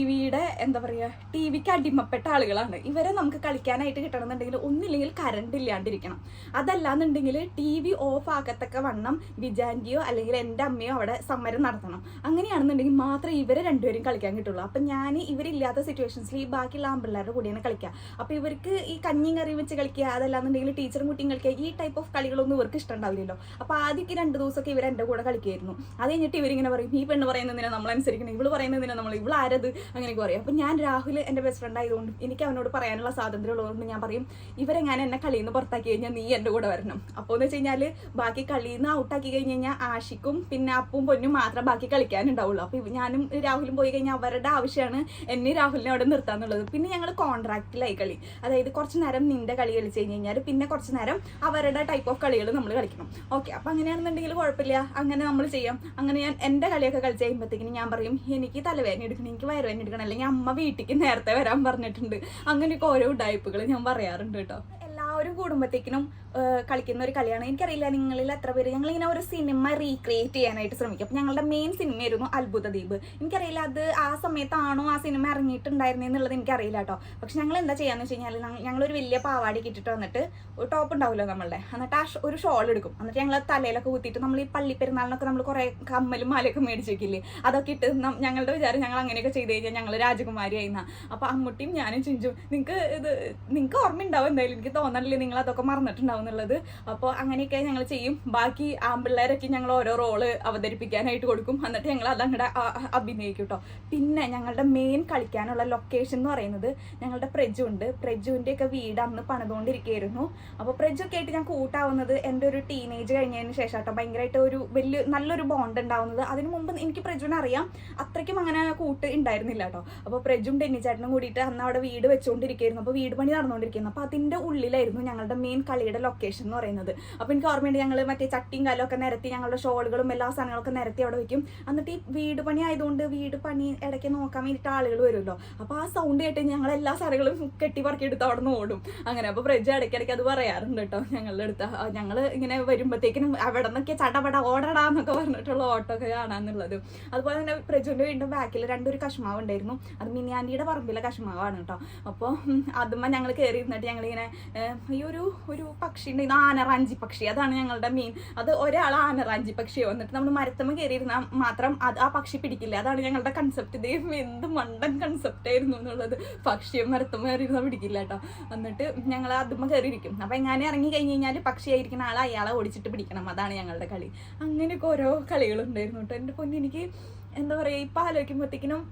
വിക്ക് അടിമപ്പെട്ട ആളുകളാണ്. ഇവരെ നമുക്ക് കളിക്കാനായിട്ട് കിട്ടണമെന്നുണ്ടെങ്കിൽ ഒന്നില്ലെങ്കിൽ കറണ്ട് ഇല്ലാണ്ടിരിക്കണം, അതല്ലാന്നുണ്ടെങ്കിൽ TV ഓഫ് ആക്കത്തക്ക വണ്ണം ബിജാൻറ്റിയോ അല്ലെങ്കിൽ എൻ്റെ അമ്മയോ അവിടെ സമരം നടത്തണം. അങ്ങനെയാണെന്നുണ്ടെങ്കിൽ മാത്രമേ ഇവരെ രണ്ടുപേരും കളിക്കാൻ കിട്ടുള്ളൂ. കളിക്കുള്ളൂ. അപ്പം ഞാൻ ഇവരില്ലാത്ത സിറ്റുവേഷൻസിൽ ഈ ബാക്കിയുള്ള ആമ്പിള്ളേരുടെ കൂടെയാണ് കളിക്കുക. അപ്പോൾ ഇവർക്ക് ഈ കഞ്ഞിയും കറിയും വെച്ച് കളിക്കുക, അതല്ലാന്നുണ്ടെങ്കിൽ ടീച്ചറും കുട്ടിയും കളിക്കുക, ഈ ടൈപ്പ് ഓഫ് കളികളൊന്നും ഇവർക്ക് ഇഷ്ടമുണ്ടാവില്ലല്ലോ. അപ്പോൾ ആദ്യമൊക്കെ 2 ദിവസമൊക്കെ ഇവർ എൻ്റെ കൂടെ കളിക്കുമായിരുന്നു. അത് കഴിഞ്ഞിട്ട് ഇവരിങ്ങനെ പറയും, ഈ പെണ്ണ് പറയുന്നതിനെ നമ്മളനുസരിക്കണം, ഇവള് പറയുന്നതിനെ ഇവൾ ആരത് അങ്ങനെയൊക്കെ പറയും. അപ്പം ഞാൻ രാഹുൽ എൻ്റെ ബെസ്റ്റ് ഫ്രണ്ട് ആയതുകൊണ്ട് എനിക്ക് അവനോട് പറയാനുള്ള സ്വാതന്ത്ര്യം ഉള്ളതുകൊണ്ട് ഞാൻ പറയും, ഇവരെങ്ങനെ എന്നെ കളിയിൽ നിന്ന് പുറത്താക്കി കഴിഞ്ഞാൽ നീ എൻ്റെ കൂടെ വരണം. അപ്പോൾ എന്ന് വെച്ച് കഴിഞ്ഞാൽ ബാക്കി കളിയിൽ നിന്ന് ഔട്ടാക്കി കഴിഞ്ഞ് കഴിഞ്ഞാൽ ആഷിക്കും പിന്നെ അപ്പും പൊന്നും മാത്രമേ ബാക്കി കളിക്കാനുണ്ടാവുള്ളൂ. അപ്പോൾ ഞാനും രാഹുലും പോയി കഴിഞ്ഞാൽ അവരുടെ ആവശ്യമാണ് എന്നെ രാഹുലിനെ അവിടെ നിർത്താന്നുള്ളത്. പിന്നെ ഞങ്ങൾ കോൺട്രാക്റ്റിലായി കളി, അതായത് കുറച്ച് നേരം നിന്റെ കളി കളിച്ച് കഴിഞ്ഞ് കഴിഞ്ഞാൽ പിന്നെ കുറച്ച് നേരം അവരുടെ ടൈപ്പ് ഓഫ് കളികൾ നമ്മൾ കളിക്കണം. ഓക്കെ, അപ്പം അങ്ങനെയാണെന്നുണ്ടെങ്കിൽ കുഴപ്പമില്ല, അങ്ങനെ നമ്മൾ ചെയ്യാം. അങ്ങനെ ഞാൻ എൻ്റെ കളിയൊക്കെ കളിച്ച് കഴിയുമ്പോഴത്തേക്കിനും ഞാൻ പറയും, എനിക്ക് തലവേദന എടുക്കണം, എനിക്ക് വയറുവേദന എടുക്കണം, അല്ലെങ്കിൽ അമ്മ വീട്ടിലേക്ക് നേരത്തെ വരാൻ പറഞ്ഞിട്ടുണ്ട്. അങ്ങനെയൊക്കെ ഓരോ ടൈപ്പുകൾ ഞാൻ പറയാറുണ്ട് കേട്ടോ. എല്ലാവരും കൂടുമ്പോഴത്തേക്കിനും കളിക്കുന്ന ഒരു കളിയാണ്. എനിക്കറിയില്ല നിങ്ങളിൽ എത്ര പേര് ഞങ്ങളിങ്ങനെ ഒരു സിനിമ റീക്രിയേറ്റ് ചെയ്യാനായിട്ട് ശ്രമിക്കും. അപ്പം ഞങ്ങളുടെ മെയിൻ സിനിമയായിരുന്നു അത്ഭുത ദ്വീപ്. എനിക്കറിയില്ല അത് ആ സമയത്താണോ ആ സിനിമ ഇറങ്ങിയിട്ടുണ്ടായിരുന്നെന്നുള്ളത് എനിക്കറിയില്ല കേട്ടോ. പക്ഷെ ഞങ്ങൾ എന്താ ചെയ്യാന്ന് വെച്ച് കഴിഞ്ഞാൽ ഞങ്ങളൊരു വലിയ പാവാടി ഇട്ടിട്ട് വന്നിട്ട് ടോപ്പ് ഉണ്ടാവുമല്ലോ നമ്മളുടെ, എന്നിട്ട് ആ ഒരു ഷോൾ എടുക്കും. എന്നിട്ട് ഞങ്ങൾ തലയിലൊക്കെ കുത്തിയിട്ട് നമ്മൾ ഈ പള്ളി പെരുന്നാളിനൊക്കെ നമ്മൾ കുറേ കമ്മലും മാലയൊക്കെ മേടിച്ച് വെക്കില്ലേ, അതൊക്കെ ഇട്ട് ഞങ്ങളുടെ വിചാരം ഞങ്ങൾ അങ്ങനെയൊക്കെ ചെയ്ത് കഴിഞ്ഞാൽ ഞങ്ങൾ രാജകുമാരി ആയിരുന്ന. അപ്പോൾ അമ്മൂട്ടിയും ഞാനും ചിഞ്ചും നിങ്ങൾക്ക് ഓർമ്മ ഉണ്ടാവും, എന്തായാലും എനിക്ക് തോന്നണില്ലേ നിങ്ങൾ അതൊക്കെ മറന്നിട്ടുണ്ടാവും എന്നുള്ളത്. അപ്പോൾ അങ്ങനെയൊക്കെ ഞങ്ങൾ ചെയ്യും. ബാക്കി ആമ്പിള്ളേരൊക്കെ ഞങ്ങൾ ഓരോ റോള് അവതരിപ്പിക്കാനായിട്ട് കൊടുക്കും. എന്നിട്ട് ഞങ്ങൾ അതങ്ങടെ അഭിനയിക്കും കേട്ടോ. പിന്നെ ഞങ്ങളുടെ മെയിൻ കളിക്കാനുള്ള ലൊക്കേഷൻ എന്ന് പറയുന്നത് ഞങ്ങളുടെ പ്രജു ഉണ്ട്. പ്രജുവിൻ്റെയൊക്കെ വീട് അന്ന് പണിതുകൊണ്ടിരിക്കുകയായിരുന്നു. അപ്പോൾ പ്രജുവൊക്കെ ആയിട്ട് ഞാൻ കൂട്ടാവുന്നത് എൻ്റെ ഒരു ടീനേജ് കഴിഞ്ഞതിന് ശേഷം കേട്ടോ. ഭയങ്കരമായിട്ട് ഒരു നല്ലൊരു ബോണ്ട് ഉണ്ടാവുന്നത്. അതിന് മുമ്പ് എനിക്ക് പ്രജുവിനെ അറിയാം, അത്രയ്ക്കും അങ്ങനെ കൂട്ട് ഉണ്ടായിരുന്നില്ല കേട്ടോ. അപ്പോൾ പ്രജുവും ടെന്നിച്ചേട്ടനും കൂടിയിട്ട് അന്ന് അവിടെ വീട് വെച്ചുകൊണ്ടിരിക്കുകയായിരുന്നു. അപ്പോൾ വീട് പണി നടന്നുകൊണ്ടിരിക്കുന്നു. അപ്പോൾ അതിൻ്റെ ഉള്ളിലായിരുന്നു ഞങ്ങളുടെ മെയിൻ കളിയുടെ ലൊക്കേഷൻ എന്ന് പറയുന്നത്. അപ്പോൾ എനിക്ക് ഓർമ്മയുണ്ട്, ഞങ്ങൾ മറ്റേ ചട്ടിയും കാലമൊക്കെ നിരത്തി ഞങ്ങളുടെ ഷോളുകളും എല്ലാ സാധനങ്ങളൊക്കെ നിരത്തി അവിടെ വെക്കും. എന്നിട്ട് ഈ വീട് പണി ആയതുകൊണ്ട് വീട് പണി ഇടയ്ക്ക് നോക്കാൻ വേണ്ടിയിട്ട് ആളുകൾ വരുമല്ലോ. അപ്പോൾ ആ സൗണ്ട് കേട്ട് ഞങ്ങൾ എല്ലാ സാധനങ്ങളും കെട്ടി പറക്കി എടുത്ത് അവിടെ നിന്ന് ഓടും. അങ്ങനെ അപ്പോൾ പ്രജ ഇടയ്ക്കിടയ്ക്ക് അത് പറയാറുണ്ട് കേട്ടോ ഞങ്ങളുടെ അടുത്ത്. ഞങ്ങൾ ഇങ്ങനെ വരുമ്പോഴത്തേക്കിനും അവിടെ നിന്നൊക്കെ ചടപട ഓടടാന്നൊക്കെ പറഞ്ഞിട്ടുള്ള ഓട്ടമൊക്കെ കാണാന്നുള്ളത്. അതുപോലെ തന്നെ പ്രജുവിൻ്റെ വീണ്ടും ബാക്കിൽ 2 കശ്മാവ് ഉണ്ടായിരുന്നു. അത് മിനിയാൻറ്റിയുടെ പറമ്പിലെ കശ്മാവാണ് കേട്ടോ. അപ്പോൾ അതുമ്മ ഞങ്ങൾ കയറി ഇരുന്നിട്ട് ഞങ്ങളിങ്ങനെ ഈ ഒരു പക്ഷി ഉണ്ടായിരുന്നു, ആനറാഞ്ചി പക്ഷി. അതാണ് ഞങ്ങളുടെ മീൻ. അത് ഒരാൾ ആനറാഞ്ചി പക്ഷിയോ, എന്നിട്ട് നമ്മൾ മരത്തമ്മ കയറിയിരുന്നാൽ മാത്രം ആ പക്ഷി പിടിക്കില്ല. അതാണ് ഞങ്ങളുടെ കൺസെപ്റ്റ്. ദൈവം എന്ത് മണ്ടൻ കൺസെപ്റ്റ് ആയിരുന്നു എന്നുള്ളത്. പക്ഷിയും മരത്തമ്മ കയറിയിരുന്നാൽ പിടിക്കില്ല കേട്ടോ. എന്നിട്ട് ഞങ്ങൾ അതുമ്മ കയറിയിരിക്കും. അപ്പം എങ്ങനെ ഇറങ്ങി കഴിഞ്ഞ് കഴിഞ്ഞാൽ പക്ഷിയായിരിക്കുന്ന ആളെ അയാളെ ഓടിച്ചിട്ട് പിടിക്കണം. അതാണ് ഞങ്ങളുടെ കളി. അങ്ങനെയൊക്കെ ഓരോ കളികളുണ്ടായിരുന്നു കേട്ടോ. എൻ്റെ പൊന്നി, എനിക്ക് എന്താ പറയുക, ഇപ്പം ആലോചിക്കുമ്പോഴത്തേക്കിനും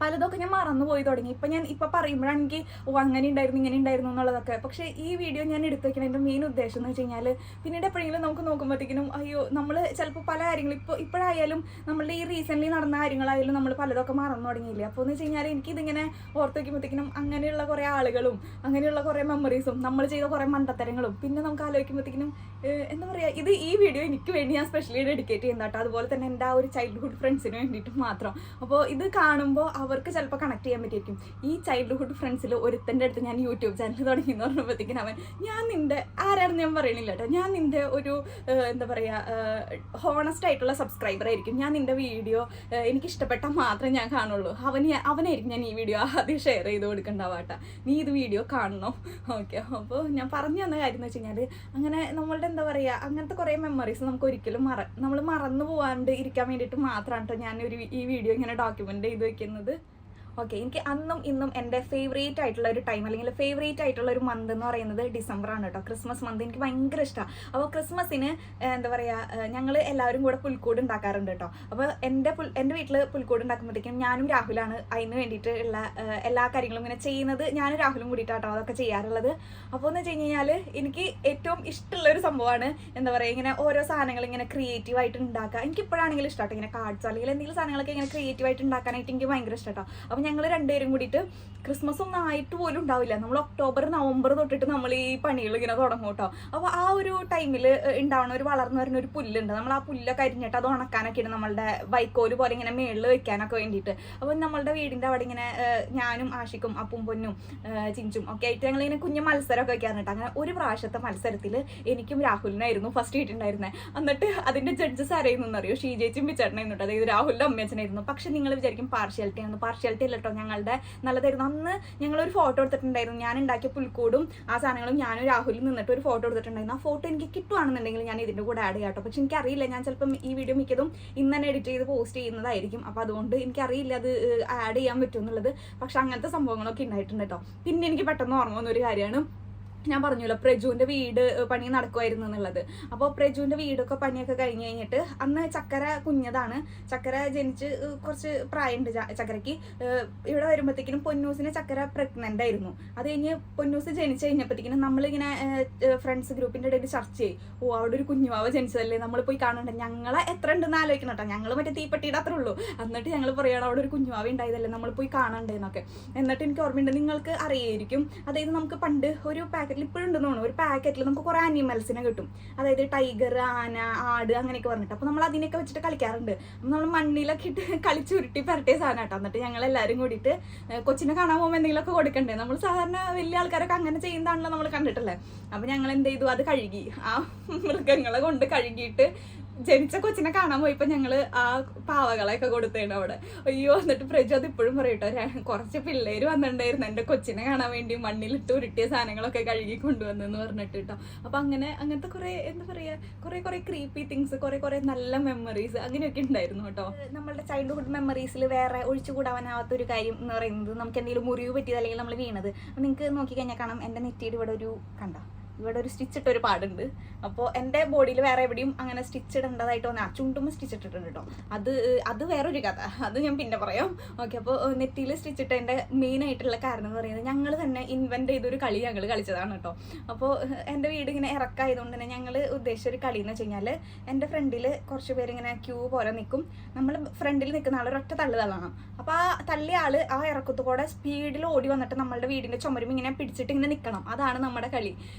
പലതൊക്കെ ഞാൻ മറന്നു പോയി തുടങ്ങി. ഇപ്പം പറയുമ്പോഴാണ് എനിക്ക് അങ്ങനെ ഉണ്ടായിരുന്നു ഇങ്ങനെ ഉണ്ടായിരുന്നു എന്നുള്ളതൊക്കെ. പക്ഷേ ഈ വീഡിയോ ഞാൻ എടുത്തു വയ്ക്കണം എൻ്റെ മെയിൻ ഉദ്ദേശം എന്ന് വെച്ച് കഴിഞ്ഞാൽ പിന്നീട് എപ്പോഴെങ്കിലും നമുക്ക് നോക്കുമ്പോഴത്തേക്കിനും അയ്യോ, നമ്മൾ ചിലപ്പോൾ പല കാര്യങ്ങളും ഇപ്പോഴായാലും നമ്മളുടെ ഈ റീസെൻ്റ്ലി നടന്ന കാര്യങ്ങളായാലും നമ്മൾ പലതൊക്കെ മറന്നു തുടങ്ങിയില്ലേ. അപ്പോൾ എന്ന് വെച്ച് കഴിഞ്ഞാൽ എനിക്കിതിങ്ങനെ ഓർത്ത് വയ്ക്കുമ്പോഴത്തേക്കിനും അങ്ങനെയുള്ള കുറേ ആളുകളും അങ്ങനെയുള്ള കുറേ മെമ്മറീസും നമ്മൾ ചെയ്ത കുറേ മണ്ടത്തരങ്ങളും പിന്നെ നമുക്ക് ആലോചിക്കുമ്പോഴത്തേക്കിനും എന്താ പറയുക, ഈ വീഡിയോ എനിക്ക് വേണ്ടി ഞാൻ സ്പെഷ്യലി ഡെഡിക്കേറ്റ് ചെയ്യുന്ന കേട്ടോ. അതുപോലെ തന്നെ എൻ്റെ ആ ഒരു ചൈൽഡ്ഹുഡ് ഫ്രണ്ട്സിന് വേണ്ടിയിട്ട് മാത്രം. അപ്പോൾ ഇത് കാണുമ്പോൾ അവർക്ക് ചിലപ്പോൾ കണക്ട് ചെയ്യാൻ പറ്റിയിരിക്കും. ഈ ചൈൽഡ്ഹുഡ് ഫ്രണ്ട്സിൽ ഒരുത്തൻ്റെ അടുത്ത് ഞാൻ യൂട്യൂബ് ചാനൽ തുടങ്ങി എന്ന് പറഞ്ഞപ്പോഴത്തേക്കിനും അവൻ, ഞാൻ നിൻ്റെ ആരാണെന്ന് ഞാൻ പറയണില്ല കേട്ടോ, ഞാൻ നിൻ്റെ ഒരു എന്താ പറയുക ഹോണസ്റ്റ് ആയിട്ടുള്ള സബ്സ്ക്രൈബർ ആയിരിക്കും, ഞാൻ നിൻ്റെ വീഡിയോ എനിക്കിഷ്ടപ്പെട്ടാൽ മാത്രമേ ഞാൻ കാണുള്ളൂ, അവനായിരിക്കും ഞാൻ ഈ വീഡിയോ ആദ്യം ഷെയർ ചെയ്ത് കൊടുക്കണ്ടാവാട്ടാ, നീ ഇത് വീഡിയോ കാണണം. ഓക്കെ, അപ്പോൾ ഞാൻ പറഞ്ഞു തന്ന കാര്യം എന്ന് വെച്ച് കഴിഞ്ഞാൽ അങ്ങനെ നമ്മളുടെ എന്താ പറയുക അങ്ങനത്തെ കുറേ മെമ്മറീസ് നമുക്ക് ഒരിക്കലും നമ്മൾ മറന്നു പോകാണ്ട് ഇരിക്കാൻ വേണ്ടിയിട്ട് മാത്രമാണ് കേട്ടോ ഞാൻ ഈ വീഡിയോ ഇങ്ങനെ ഡോക്യുമെൻ്റ് ചെയ്ത് വെക്കുന്നത്. ഓക്കെ, എനിക്ക് അന്നും ഇന്നും എൻ്റെ ഫേവറേറ്റ് ആയിട്ടുള്ള ഒരു ടൈം അല്ലെങ്കിൽ ഫേവറേറ്റ് ആയിട്ടുള്ള ഒരു മന്ത് എന്ന് പറയുന്നത് ഡിസംബറാണ് കേട്ടോ. ക്രിസ്മസ് മന്ത് എനിക്ക് ഭയങ്കര ഇഷ്ടമാണ്. അപ്പോൾ ക്രിസ്മസിന് എന്താ പറയുക ഞങ്ങൾ എല്ലാവരും കൂടെ പുൽക്കൂട് ഉണ്ടാക്കാറുണ്ട് കേട്ടോ. അപ്പോൾ എൻ്റെ വീട്ടിൽ പുൽക്കൂട് ഉണ്ടാക്കുമ്പോഴത്തേക്കും ഞാനും രാഹുലാണ് അതിന് വേണ്ടിയിട്ട് ഉള്ള എല്ലാ കാര്യങ്ങളും ഇങ്ങനെ ചെയ്യുന്നത്. ഞാനും രാഹുലും കൂടിയിട്ടാട്ടോ അതൊക്കെ ചെയ്യാറുള്ളത്. അപ്പോൾ എന്ന് വെച്ച് കഴിഞ്ഞാൽ എനിക്ക് ഏറ്റവും ഇഷ്ടമുള്ളൊരു സംഭവമാണ് എന്താ പറയുക ഇങ്ങനെ ഓരോ സാധനങ്ങൾ ഇങ്ങനെ ക്രിയേറ്റീവായിട്ട് ഉണ്ടാക്കുക. എനിക്കിപ്പോഴാണെങ്കിലും ഇഷ്ടമാട്ടോ ഇങ്ങനെ കാർഡ്സോ അല്ലെങ്കിൽ എന്തെങ്കിലും സാധനങ്ങളൊക്കെ ഇങ്ങനെ ക്രിയേറ്റീവായിട്ട് ഉണ്ടാക്കാനായിട്ട് എനിക്ക് ഭയങ്കര ഇഷ്ടമാട്ടോ. അപ്പോൾ ഞങ്ങൾ രണ്ടുപേരും കൂടിയിട്ട് ക്രിസ്മസ് ഒന്നും ആയിട്ട് പോലും ഉണ്ടാവില്ല, നമ്മൾ ഒക്ടോബർ നവംബർ തൊട്ടിട്ട് നമ്മൾ ഈ പണികൾ ഇങ്ങനെ തുടങ്ങും കേട്ടോ. അപ്പോൾ ആ ഒരു ടൈമിൽ ഉണ്ടാവണ ഒരു വളർന്നു വരുന്ന ഒരു പുല്ലുണ്ട്, നമ്മൾ ആ പുല്ലൊക്കെ അരിഞ്ഞിട്ട് അത് ഉണക്കാനൊക്കെയാണ് നമ്മളുടെ വൈക്കോല് പോലെ ഇങ്ങനെ മേളിൽ വെക്കാനൊക്കെ വേണ്ടിയിട്ട്. അപ്പോൾ നമ്മളുടെ വീടിൻ്റെ അവിടെ ഇങ്ങനെ ഞാനും ആഷിക്കും അപ്പും പൊന്നും ചിഞ്ചും ഒക്കെ ആയിട്ട് ഞങ്ങളിങ്ങനെ കുഞ്ഞു മത്സരമൊക്കെ വെക്കാറുണ്ട്. അങ്ങനെ ഒരു പ്രാവശ്യത്തെ മത്സരത്തിൽ എനിക്കും രാഹുലിനായിരുന്നു ഫസ്റ്റ് കിട്ടിയിട്ടുണ്ടായിരുന്നത്. എന്നിട്ട് അതിൻ്റെ ജഡ്ജസ് ആരായിരുന്നു അറിയോ, ഷീജേച്ചും പിച്ചേട്ടനായിരുന്നു കേട്ടോ. അതായത് രാഹുലിൻ്റെ അമ്മയച്ഛനായിരുന്നു. പക്ഷെ നിങ്ങൾ വിചാരിക്കും പാർഷ്യാലിറ്റി ആണെന്ന്. പാർഷ്യാലിറ്റി അറിയില്ല കേട്ടോ, ഞങ്ങളുടെ നല്ലതായിരുന്നു. അന്ന് ഞങ്ങളൊരു ഫോട്ടോ എടുത്തിട്ടുണ്ടായിരുന്നു, ഞാൻ ഉണ്ടാക്കിയ പുൽക്കൂടും ആ സാധനങ്ങളും ഞാനും രാഹുലും നിന്നിട്ട് ഒരു ഫോട്ടോ എടുത്തിട്ടുണ്ടായിരുന്നു. ആ ഫോട്ടോ എനിക്ക് കിട്ടുവാണെന്നുണ്ടെങ്കിൽ ഞാൻ ഇതിൻ്റെ കൂടെ ആഡ് ചെയ്യാം കേട്ടോ. പക്ഷെ എനിക്കറിയില്ല, ഞാൻ ചിലപ്പം ഈ വീഡിയോ മിക്കതും ഇന്ന് തന്നെ എഡിറ്റ് ചെയ്ത് പോസ്റ്റ് ചെയ്യുന്നതായിരിക്കും. അപ്പോൾ അതുകൊണ്ട് എനിക്കറിയില്ല അത് ആഡ് ചെയ്യാൻ പറ്റുമെന്നുള്ളത്. പക്ഷെ അങ്ങനത്തെ സംഭവങ്ങളൊക്കെ ഉണ്ടായിട്ടുണ്ട് കേട്ടോ. പിന്നെ എനിക്ക് പെട്ടെന്ന് ഓർമ്മ വന്നൊരു കാര്യമാണ്, ഞാൻ പറഞ്ഞല്ലോ പ്രജുവിൻ്റെ വീട് പണി നടക്കുമായിരുന്നു എന്നുള്ളത്. അപ്പോൾ പ്രജുവിൻ്റെ വീടൊക്കെ പണിയൊക്കെ കഴിഞ്ഞ് കഴിഞ്ഞിട്ട് അന്ന് ചക്കര കുഞ്ഞതാണ്, ചക്കര ജനിച്ച് കുറച്ച് പ്രായമുണ്ട് ചക്കരയ്ക്ക്. ഇവിടെ വരുമ്പോഴത്തേക്കിനും പൊന്നൂസിന് ചക്കര പ്രഗ്നൻ്റ് ആയിരുന്നു. അത് കഴിഞ്ഞ് പൊന്നൂസ് ജനിച്ച് കഴിഞ്ഞപ്പോഴത്തേക്കിനും നമ്മളിങ്ങനെ ഫ്രണ്ട്സ് ഗ്രൂപ്പിൻ്റെ ഇടയിൽ ചർച്ച ചെയ്യും, ഓ അവിടെ ഒരു കുഞ്ഞുമാവ ജനിച്ചതല്ലേ, നമ്മൾ പോയി കാണണ്ട, ഞങ്ങളെ എത്ര ഉണ്ടെന്ന് ആലോചിക്കണം കേട്ടോ, ഞങ്ങൾ മറ്റേ തീപ്പെട്ടിയുടെ അത്രേ ഉള്ളൂ. എന്നിട്ട് ഞങ്ങൾ പറയുകയാണ് അവിടെ ഒരു കുഞ്ഞുമാവ ഉണ്ടായതല്ലേ, നമ്മൾ പോയി കാണണ്ടേന്നൊക്കെ. എന്നിട്ട് എനിക്ക് ഓർമ്മയുണ്ട്, നിങ്ങൾക്ക് അറിയായിരിക്കും, അതായത് നമുക്ക് പണ്ട് ഒരു പാക്കറ്റിൽ ഇപ്പോഴും ഉണ്ടെന്ന് തോന്നുന്നു, ഒരു പാക്കറ്റിൽ നമുക്ക് കുറേ അനിമൽസിനെ കിട്ടും, അതായത് ടൈഗർ, ആന, ആട് അങ്ങനെയൊക്കെ പറഞ്ഞിട്ട്. അപ്പോൾ നമ്മൾ അതിനൊക്കെ വെച്ചിട്ട് കളിക്കാറുണ്ട്. നമ്മൾ മണ്ണിലൊക്കെ ഇട്ട് കളിച്ചുരുട്ടി പരട്ടിയ സാധനം കേട്ടോ. എന്നിട്ട് ഞങ്ങൾ എല്ലാവരും കൂടിയിട്ട് കൊച്ചിനെ കാണാൻ പോകുമ്പോൾ എന്തെങ്കിലുമൊക്കെ കൊടുക്കണ്ടേ, നമ്മൾ സാധാരണ വലിയ ആൾക്കാരൊക്കെ അങ്ങനെ ചെയ്യുന്നതാണല്ലോ നമ്മൾ കണ്ടിട്ടല്ലേ. അപ്പോൾ ഞങ്ങൾ എന്ത് ചെയ്തു, അത് കഴുകി, ആ മൃഗങ്ങളെ കൊണ്ട് കഴുകിയിട്ട് ജനിച്ച കൊച്ചിനെ കാണാൻ പോയപ്പോൾ ഞങ്ങൾ ആ പാവകളെയൊക്കെ കൊടുത്തേണ് അവിടെ. അയ്യോ, എന്നിട്ട് പ്രജു അത് ഇപ്പോഴും പറയട്ടോ, കുറച്ച് പിള്ളേർ വന്നിട്ടുണ്ടായിരുന്നു എൻ്റെ കൊച്ചിനെ കാണാൻ വേണ്ടി, മണ്ണിലിട്ട് ഉരുട്ടിയ സാധനങ്ങളൊക്കെ കഴുകി കൊണ്ടുവന്നെന്ന് പറഞ്ഞിട്ട് കേട്ടോ. അപ്പോൾ അങ്ങനത്തെ കുറേ എന്താ പറയുക, കുറേ ക്രീപ്പി തിങ്സ്, കുറേ നല്ല മെമ്മറീസ് അങ്ങനെയൊക്കെ ഉണ്ടായിരുന്നു കേട്ടോ. നമ്മളുടെ ചൈൽഡ്ഹുഡ് മെമ്മറീസിൽ വേറെ ഒഴിച്ചുകൂടാവാനാവാത്തൊരു കാര്യം എന്ന് പറയുന്നത്, നമുക്ക് എന്തെങ്കിലും മുറിവ് പറ്റിയത് അല്ലെങ്കിൽ നമ്മൾ വീണത്. അപ്പോൾ നിങ്ങൾക്ക് നോക്കിക്കഴിഞ്ഞാൽ കാണാം, എൻ്റെ നെറ്റിയുടെ ഇവിടെ ഒരു ഇവിടെ ഒരു സ്റ്റിച്ച് ഇട്ടൊരു പാടുണ്ട്. അപ്പോൾ എൻ്റെ ബോഡിയിൽ വേറെ എവിടെയും അങ്ങനെ സ്റ്റിച്ച് ഇടേണ്ടതായിട്ട് വന്നാൽ ചുണ്ടുമ്പോൾ സ്റ്റിച്ച് ഇട്ടിട്ടുണ്ട് കേട്ടോ. അത് വേറൊരു കഥ, അത് ഞാൻ പിന്നെ പറയാം. ഓക്കെ, അപ്പോൾ നെറ്റിയിൽ സ്റ്റിച്ച് ഇട്ടതിൻ്റെ മെയിൻ ആയിട്ടുള്ള കാരണം എന്ന് പറയുന്നത്, ഞങ്ങൾ തന്നെ ഇൻവെൻറ്റ് ചെയ്തൊരു കളി ഞങ്ങൾ കളിച്ചതാണ് കേട്ടോ. അപ്പോൾ എൻ്റെ വീട് ഇങ്ങനെ ഇറക്കായതുകൊണ്ട് തന്നെ ഞങ്ങൾ ഉദ്ദേശിച്ച ഒരു കളി എന്ന് വെച്ച് കഴിഞ്ഞാൽ, എൻ്റെ ഫ്രണ്ടിൽ കുറച്ച് പേര് ഇങ്ങനെ ക്യൂ പോലെ നിൽക്കും, നമ്മൾ ഫ്രണ്ടിൽ നിൽക്കുന്ന ആൾ ഒരൊറ്റ തള്ളണം. അപ്പോൾ ആ തള്ളിയ ആൾ ആ ഇറക്കത്തുകൂടെ സ്പീഡിൽ ഓടി വന്നിട്ട് നമ്മളുടെ വീടിൻ്റെ ചുമരും ഇങ്ങനെ പിടിച്ചിട്ട് ഇങ്ങനെ നിൽക്കണം. അതാണ് നമ്മുടെ കളി.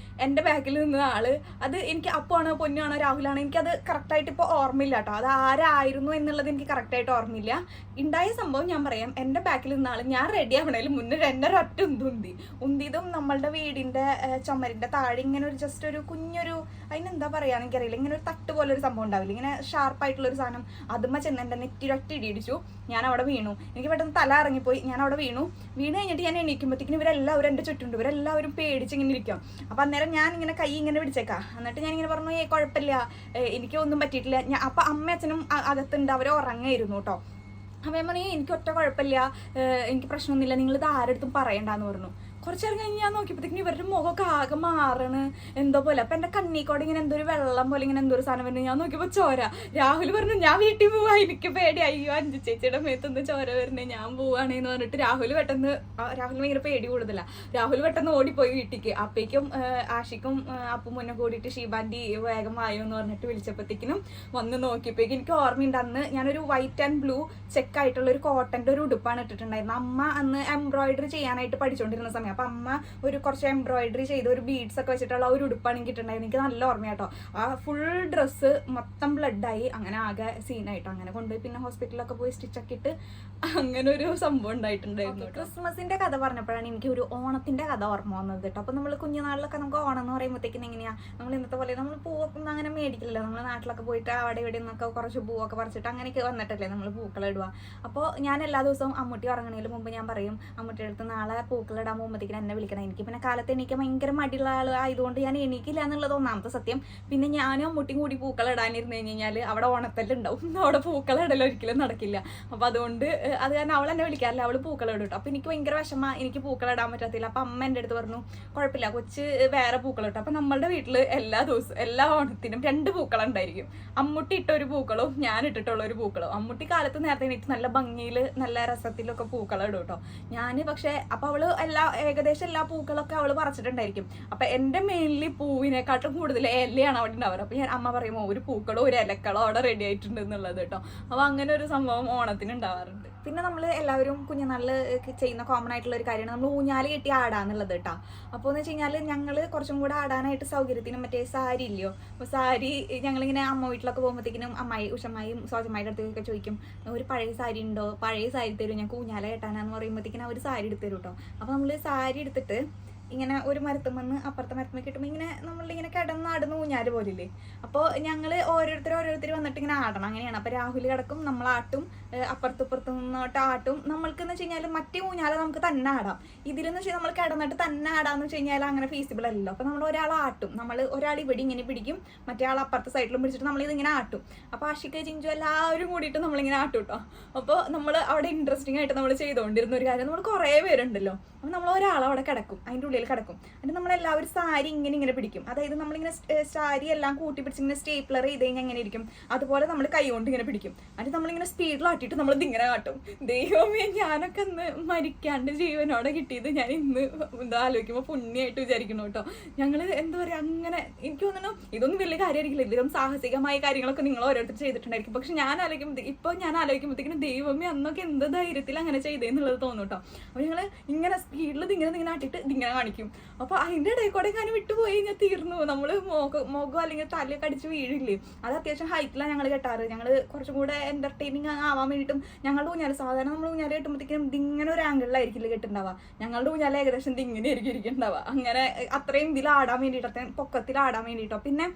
എൻ്റെ ബാക്കിൽ നിന്ന ആള്, അത് എനിക്ക് അപ്പമാണോ പൊന്നാണോ രാഹുലാണോ എനിക്കത് കറക്റ്റായിട്ട് ഇപ്പോൾ ഓർമ്മയില്ല കേട്ടോ, അത് ആരായിരുന്നു എന്നുള്ളത് എനിക്ക് കറക്റ്റായിട്ട് ഓർമ്മയില്ല. ഉണ്ടായ സംഭവം ഞാൻ പറയാം. എൻ്റെ ബാക്കിൽ നിന്ന ആൾ ഞാൻ റെഡി ആവണേലും മുന്നേ രണ്ടൊരൊറ്റ ഉന്തിയതും നമ്മളുടെ വീടിൻ്റെ ചുമരിൻ്റെ താഴെ ഇങ്ങനെ ഒരു ജസ്റ്റ് ഒരു കുഞ്ഞൊരു, അതിനെന്താ പറയുക എനിക്കറിയില്ല, ഇങ്ങനെ ഒരു തട്ട് പോലെ ഒരു സംഭവം ഉണ്ടാവില്ല, ഇങ്ങനെ ഷാർപ്പായിട്ടുള്ളൊരു സാധനം, അതുമ്മ ചെന്ന് എൻ്റെ നെറ്റിരൊറ്റ ഇടിച്ചു. ഞാൻ അവിടെ വീണു, എനിക്ക് പെട്ടെന്ന് തല ഇറങ്ങിപ്പോയി, ഞാൻ അവിടെ വീണു കഴിഞ്ഞിട്ട് ഞാൻ എണീക്കുമ്പോഴത്തേക്കും ഇവരെല്ലാവരും എൻ്റെ ചുറ്റുണ്ട്, ഇവരെല്ലാവരും പേടിച്ച് ഇങ്ങനെ ഇരിക്കും. അപ്പം അന്നേരം ഞാൻ ഇങ്ങനെ കൈ ഇങ്ങനെ പിടിച്ചേക്കാം, എന്നിട്ട് ഞാൻ ഇങ്ങനെ പറഞ്ഞു, കുഴപ്പമില്ല, എനിക്ക് ഒന്നും പറ്റിയിട്ടില്ല. അപ്പം അമ്മ അച്ഛനും അകത്തുണ്ട്, അവർ ഉറങ്ങായിരുന്നു കേട്ടോ. അപ്പം ഞാൻ പറഞ്ഞു, എനിക്ക് ഒറ്റ കുഴപ്പമില്ല, എനിക്ക് പ്രശ്നമൊന്നുമില്ല, നിങ്ങളിത് ആരെടുത്തും പറയണ്ടെന്ന് പറഞ്ഞു. കുറച്ച് നേരം കഴിഞ്ഞ് ഞാൻ നോക്കിയപ്പോഴത്തേക്കും ഇവരുടെ മുഖമൊക്കെ ആകെ മാറണ് എന്തോ പോലെ. അപ്പം എൻ്റെ കണ്ണീക്കോടെ ഇങ്ങനെ എന്തോ ഒരു വെള്ളം പോലെ ഇങ്ങനെ എന്തോ ഒരു സാധനം വരുന്നു. ഞാൻ നോക്കിയപ്പോൾ ചോര. രാഹുൽ പറഞ്ഞു, ഞാൻ വീട്ടിൽ പോവാ, എനിക്ക് പേടി, അയ്യോ അഞ്ചു ചേച്ചിയുടെ മേത്തൊന്ന് ചോര വരുന്നേ, ഞാൻ പോവാണേന്ന് പറഞ്ഞിട്ട് രാഹുൽ ഭയങ്കര പേടി കൂടുതലാണ്. രാഹുൽ പെട്ടെന്ന് ഓടിപ്പോയി വീട്ടിലേക്ക്. അപ്പേക്കും ആഷിക്കും അപ്പം മുന്നേ കൂടിയിട്ട് ഷീബാൻറ്റി വേഗം വായോ എന്ന് പറഞ്ഞിട്ട് വിളിച്ചപ്പോഴത്തേക്കിനും വന്ന് നോക്കിയപ്പോഴേക്കും എനിക്ക് ഓർമ്മയുണ്ട്, അന്ന് ഞാനൊരു വൈറ്റ് ആൻഡ് ബ്ലൂ ചെക്കായിട്ടുള്ള ഒരു കോട്ടൻ്റെ ഒരു ഉടുപ്പാണ് ഇട്ടിട്ടുണ്ടായിരുന്നത്. അമ്മ അന്ന് എംബ്രോയിഡറി ചെയ്യാനായിട്ട് പഠിച്ചുകൊണ്ടിരുന്ന സമയം. അപ്പം അമ്മ ഒരു കുറച്ച് എംബ്രോയിഡറി ചെയ്ത് ഒരു ബീഡ്സ് ഒക്കെ വെച്ചിട്ടുള്ള ഒരു ഉടുപ്പാണ് എനിക്ക് ഇട്ടുണ്ടായിരുന്നു. എനിക്ക് നല്ല ഓർമ്മയാട്ടോ. ആ ഫുൾ ഡ്രസ്സ് മൊത്തം ബ്ലഡായി, അങ്ങനെ ആകെ സീനായിട്ടോ. അങ്ങനെ കൊണ്ടുപോയി പിന്നെ ഹോസ്പിറ്റലിലൊക്കെ പോയി സ്റ്റിച്ചൊക്കെ ഇട്ട് അങ്ങനെ ഒരു സംഭവം ഉണ്ടായിട്ടുണ്ടായിരുന്നു. ക്രിസ്മസിന്റെ കഥ പറഞ്ഞപ്പോഴാണ് എനിക്ക് ഒരു ഓണത്തിന്റെ കഥ ഓർമ്മ വന്നത് കേട്ടോ. അപ്പം നമ്മൾ കുഞ്ഞുനാളിലൊക്കെ നമുക്ക് ഓണം എന്ന് പറയുമ്പോഴത്തേക്കും എങ്ങനെയാണ്, നമ്മൾ ഇന്നത്തെ പോലെ നമ്മൾ പൂവൊക്കെ അങ്ങനെ മേടിക്കില്ലല്ലോ. നമ്മൾ നാട്ടിലൊക്കെ പോയിട്ട് അവിടെ ഇവിടെ നിന്നൊക്കെ കുറച്ച് പൂവൊക്കെ പറിച്ചിട്ട് അങ്ങനെയൊക്കെ വന്നിട്ടല്ലേ നമ്മൾ പൂക്കളിടുക. അപ്പോൾ ഞാൻ എല്ലാ ദിവസവും അമ്മൂട്ടി ഉറങ്ങണതിന് മുമ്പ് ഞാൻ പറയും, അമ്മൂട്ടിയുടെ അടുത്ത് നാളെ പൂക്കളിടാൻ പോകുമ്പോഴത്തേക്കും എന്നെ വിളിക്കണം. എനിക്ക് പിന്നെ കാലത്ത് എനിക്ക് ഭയങ്കര മടിയുള്ള ആയതുകൊണ്ട് ഞാൻ എണീക്കില്ല എന്നുള്ളത് ഒന്നാമത്തെ സത്യം. പിന്നെ ഞാനും അമ്മൂട്ടിയും കൂടി പൂക്കളിടാനിരുന്ന് കഴിഞ്ഞാൽ അവിടെ ഓണത്തല്ലുണ്ടാവും, അവിടെ പൂക്കളിടൽ ഒരിക്കലും നടക്കില്ല. അപ്പോൾ അതുകൊണ്ട് അത് കാരണം അവൾ എന്നെ വിളിക്കാറില്ല, അവൾ പൂക്കളിടും കേട്ടോ. അപ്പോൾ എനിക്ക് ഭയങ്കര വിഷമ, എനിക്ക് പൂക്കളിടാൻ പറ്റത്തില്ല. അപ്പം അമ്മ എൻ്റെ അടുത്ത് പറഞ്ഞു, കുഴപ്പമില്ല കൊച്ച് വേറെ പൂക്കളിട്ടു. അപ്പം നമ്മളുടെ വീട്ടിൽ എല്ലാ ദിവസവും എല്ലാ ഓണത്തിനും 2 പൂക്കളുണ്ടായിരിക്കും. അമ്മൂട്ടി ഇട്ട ഒരു പൂക്കളും ഞാൻ ഇട്ടിട്ടുള്ള ഒരു പൂക്കളും. അമ്മൂട്ടി കാലത്ത് നേരത്തെ എണീറ്റ് നല്ല ഭംഗിയിൽ നല്ല രസത്തിലൊക്കെ പൂക്കളിടും കേട്ടോ. ഞാൻ പക്ഷേ അപ്പോൾ അവൾ ഏകദേശം എല്ലാ പൂക്കളൊക്കെ അവൾ പറിച്ചിട്ടുണ്ടായിരിക്കും. അപ്പം എൻ്റെ മെയിൻലി പൂവിനെക്കാട്ടും കൂടുതൽ ഇലയാണ് അവിടെ ഉണ്ടാവുക. അപ്പം ഞാൻ അമ്മ പറയുമോ ഒരു പൂക്കളോ ഒരു ഇലക്കളോ അവിടെ റെഡി ആയിട്ടുണ്ട് എന്നുള്ളത് കേട്ടോ. അപ്പോൾ അങ്ങനെ ഒരു സംഭവം ഓണത്തിന് ഉണ്ടാവാറുണ്ട്. പിന്നെ നമ്മൾ എല്ലാവരും കുഞ്ഞുനാളിൽ ചെയ്യുന്ന കോമൺ ആയിട്ടുള്ള ഒരു കാര്യമാണ് നമ്മൾ ഊഞ്ഞാല് കെട്ടി ആടാന്നുള്ളത് കേട്ടോ. അപ്പോൾ എന്ന് വെച്ച് കഴിഞ്ഞാൽ ഞങ്ങൾ കുറച്ചും കൂടെ ആടാനായിട്ട് സൗകര്യത്തിനും മറ്റേ സാരി ഇല്ലയോ, അപ്പോൾ സാരി ഞങ്ങളിങ്ങനെ അമ്മ വീട്ടിലൊക്കെ പോകുമ്പോഴത്തേക്കിനും അമ്മായി ഉഷമ്മായും സോജമ്മായിയുടെ അടുത്തൊക്കെ ചോദിക്കും, ഒരു പഴയ സാരി ഉണ്ടോ, പഴയ സാരി തരും, ഞങ്ങൾക്ക് ഊഞ്ഞാല കെട്ടാനാന്ന് പറയുമ്പോഴത്തേക്കിനും അവർ സാരി എടുത്ത് തരും കേട്ടോ. അപ്പോൾ നമ്മൾ സാരി എടുത്തിട്ട് ഇങ്ങനെ ഒരു മരത്തുമെന്ന് അപ്പുറത്തെ മരത്തുമ്മ കിട്ടുമ്പോൾ ഇങ്ങനെ നമ്മളിങ്ങനെ കിടന്നാടുന്ന ഊഞ്ഞാല് പോലില്ലേ. അപ്പോൾ ഞങ്ങൾ ഓരോരുത്തർ വന്നിട്ട് ഇങ്ങനെ ആടണം, അങ്ങനെയാണ്. അപ്പോൾ രാഹുൽ കിടക്കും, നമ്മളാട്ടും, അപ്പുറത്തുപ്പുറത്ത് നിന്നോട്ട് ആട്ടും. നമ്മൾക്കെന്ന് വെച്ച് കഴിഞ്ഞാൽ മറ്റേ ഊഞ്ഞാല് നമുക്ക് തന്നെ ആടാം. ഇതിലെന്ന് വെച്ചാൽ നമ്മൾ കിടന്നിട്ട് തന്നെ ആടാന്ന് വെച്ച് കഴിഞ്ഞാൽ അങ്ങനെ ഫീസിബിൾ അല്ലല്ലോ. അപ്പോൾ നമ്മൾ ഒരാൾ ആട്ടും, നമ്മൾ ഒരാൾ ഇവിടെ ഇങ്ങനെ പിടിക്കും, മറ്റേ ആൾ അപ്പുറത്തെ സൈഡിലും പിടിച്ചിട്ട് നമ്മളിതിങ്ങനെ ആട്ടും. അപ്പോൾ ആഷിക ചിഞ്ചു എല്ലാവരും കൂടിയിട്ട് നമ്മളിങ്ങനെ ആട്ടും കേട്ടോ. അപ്പോൾ നമ്മൾ അവിടെ ഇൻട്രസ്റ്റിംഗ് ആയിട്ട് നമ്മൾ ചെയ്തുകൊണ്ടിരുന്ന ഒരു കാര്യം, നമ്മൾ കുറേ പേരുണ്ടല്ലോ, അപ്പോൾ നമ്മൾ ഒരാളവിടെ കിടക്കും, അതിൻ്റെ ഉള്ളിൽ കിടക്കും. എന്നിട്ട് നമ്മളെല്ലാവരും സാരി ഇങ്ങനെ പിടിക്കും. അതായത് നമ്മളിങ്ങനെ സാരി എല്ലാം കൂട്ടി പിടിച്ച് ഇങ്ങനെ സ്റ്റേപ്ലർ ചെയ്ത് കഴിഞ്ഞാൽ എങ്ങനെ ഇരിക്കും, അതുപോലെ നമ്മൾ കൈ കൊണ്ട് ഇങ്ങനെ പിടിക്കും. എന്നിട്ട് നമ്മളിങ്ങനെ സ്പീഡിലാട്ടിയിട്ട് നമ്മൾ ഇതിങ്ങനെ കാട്ടും. ദൈവമേ, ഞാനൊക്കെ അന്ന് മരിക്കാണ്ട് ജീവനോടെ കിട്ടിയത് ഞാൻ ഇന്ന് എന്താ ആലോചിക്കുമ്പോൾ പുണ്യമായിട്ട് വിചാരിക്കണം കേട്ടോ. ഞങ്ങൾ എന്താ പറയുക, അങ്ങനെ എനിക്ക് തോന്നുന്നു ഇതൊന്നും വലിയ കാര്യമായിരിക്കില്ല, ഇതിലും സാഹസികമായ കാര്യങ്ങളൊക്കെ നിങ്ങൾ ഓരോരുത്തർ ചെയ്തിട്ടുണ്ടായിരിക്കും. പക്ഷെ ഞാൻ ആലോചിക്കുമ്പോഴത്തേക്കും ദൈവമേ അന്നൊക്കെ എന്ത് ധൈര്യത്തിൽ അങ്ങനെ ചെയ്തേന്നുള്ളത് തോന്നും കേട്ടോ. അപ്പോൾ ഞങ്ങൾ ഇങ്ങനെ സ്പീഡിൽ ഇതിങ്ങനെ ആട്ടിയിട്ട് ഇതിങ്ങനെ കാണിക്കും. അപ്പോൾ അതിൻ്റെ ഇടയിൽ കൂടെ ഞാൻ വിട്ടുപോയി കഴിഞ്ഞാൽ തീർന്നു. നമ്മൾ മുഖം അല്ലെങ്കിൽ തലയൊക്കെ അടിച്ച് വീഴില്ലേ. അത് അത്യാവശ്യം ഹൈറ്റിലാണ് ഞങ്ങൾ കെട്ടാറ്. ഞങ്ങൾ കുറച്ചും കൂടെ എൻ്റർടൈനിങ് ആവാൻ വേണ്ടിയിട്ടും ഞങ്ങളുടെ ഊഞ്ഞാല്, സാധാരണ നമ്മൾ ഊഞ്ഞാല് കെട്ടുമ്പോഴത്തേക്കും ഇതിങ്ങനെ ഒരു ആംഗിളിലായിരിക്കില്ല കെട്ടുണ്ടാവുക. ഞങ്ങളുടെ ഊഞ്ഞാല് ഏകദേശം ഇങ്ങനെ ആയിരിക്കും ഇരിക്കുന്നുണ്ടാവുക. അങ്ങനെ അത്രയും ഇതിലാടാൻ വേണ്ടിയിട്ട്, അത്രയും പൊക്കത്തിലാടാൻ വേണ്ടിയിട്ടോ. പിന്നെ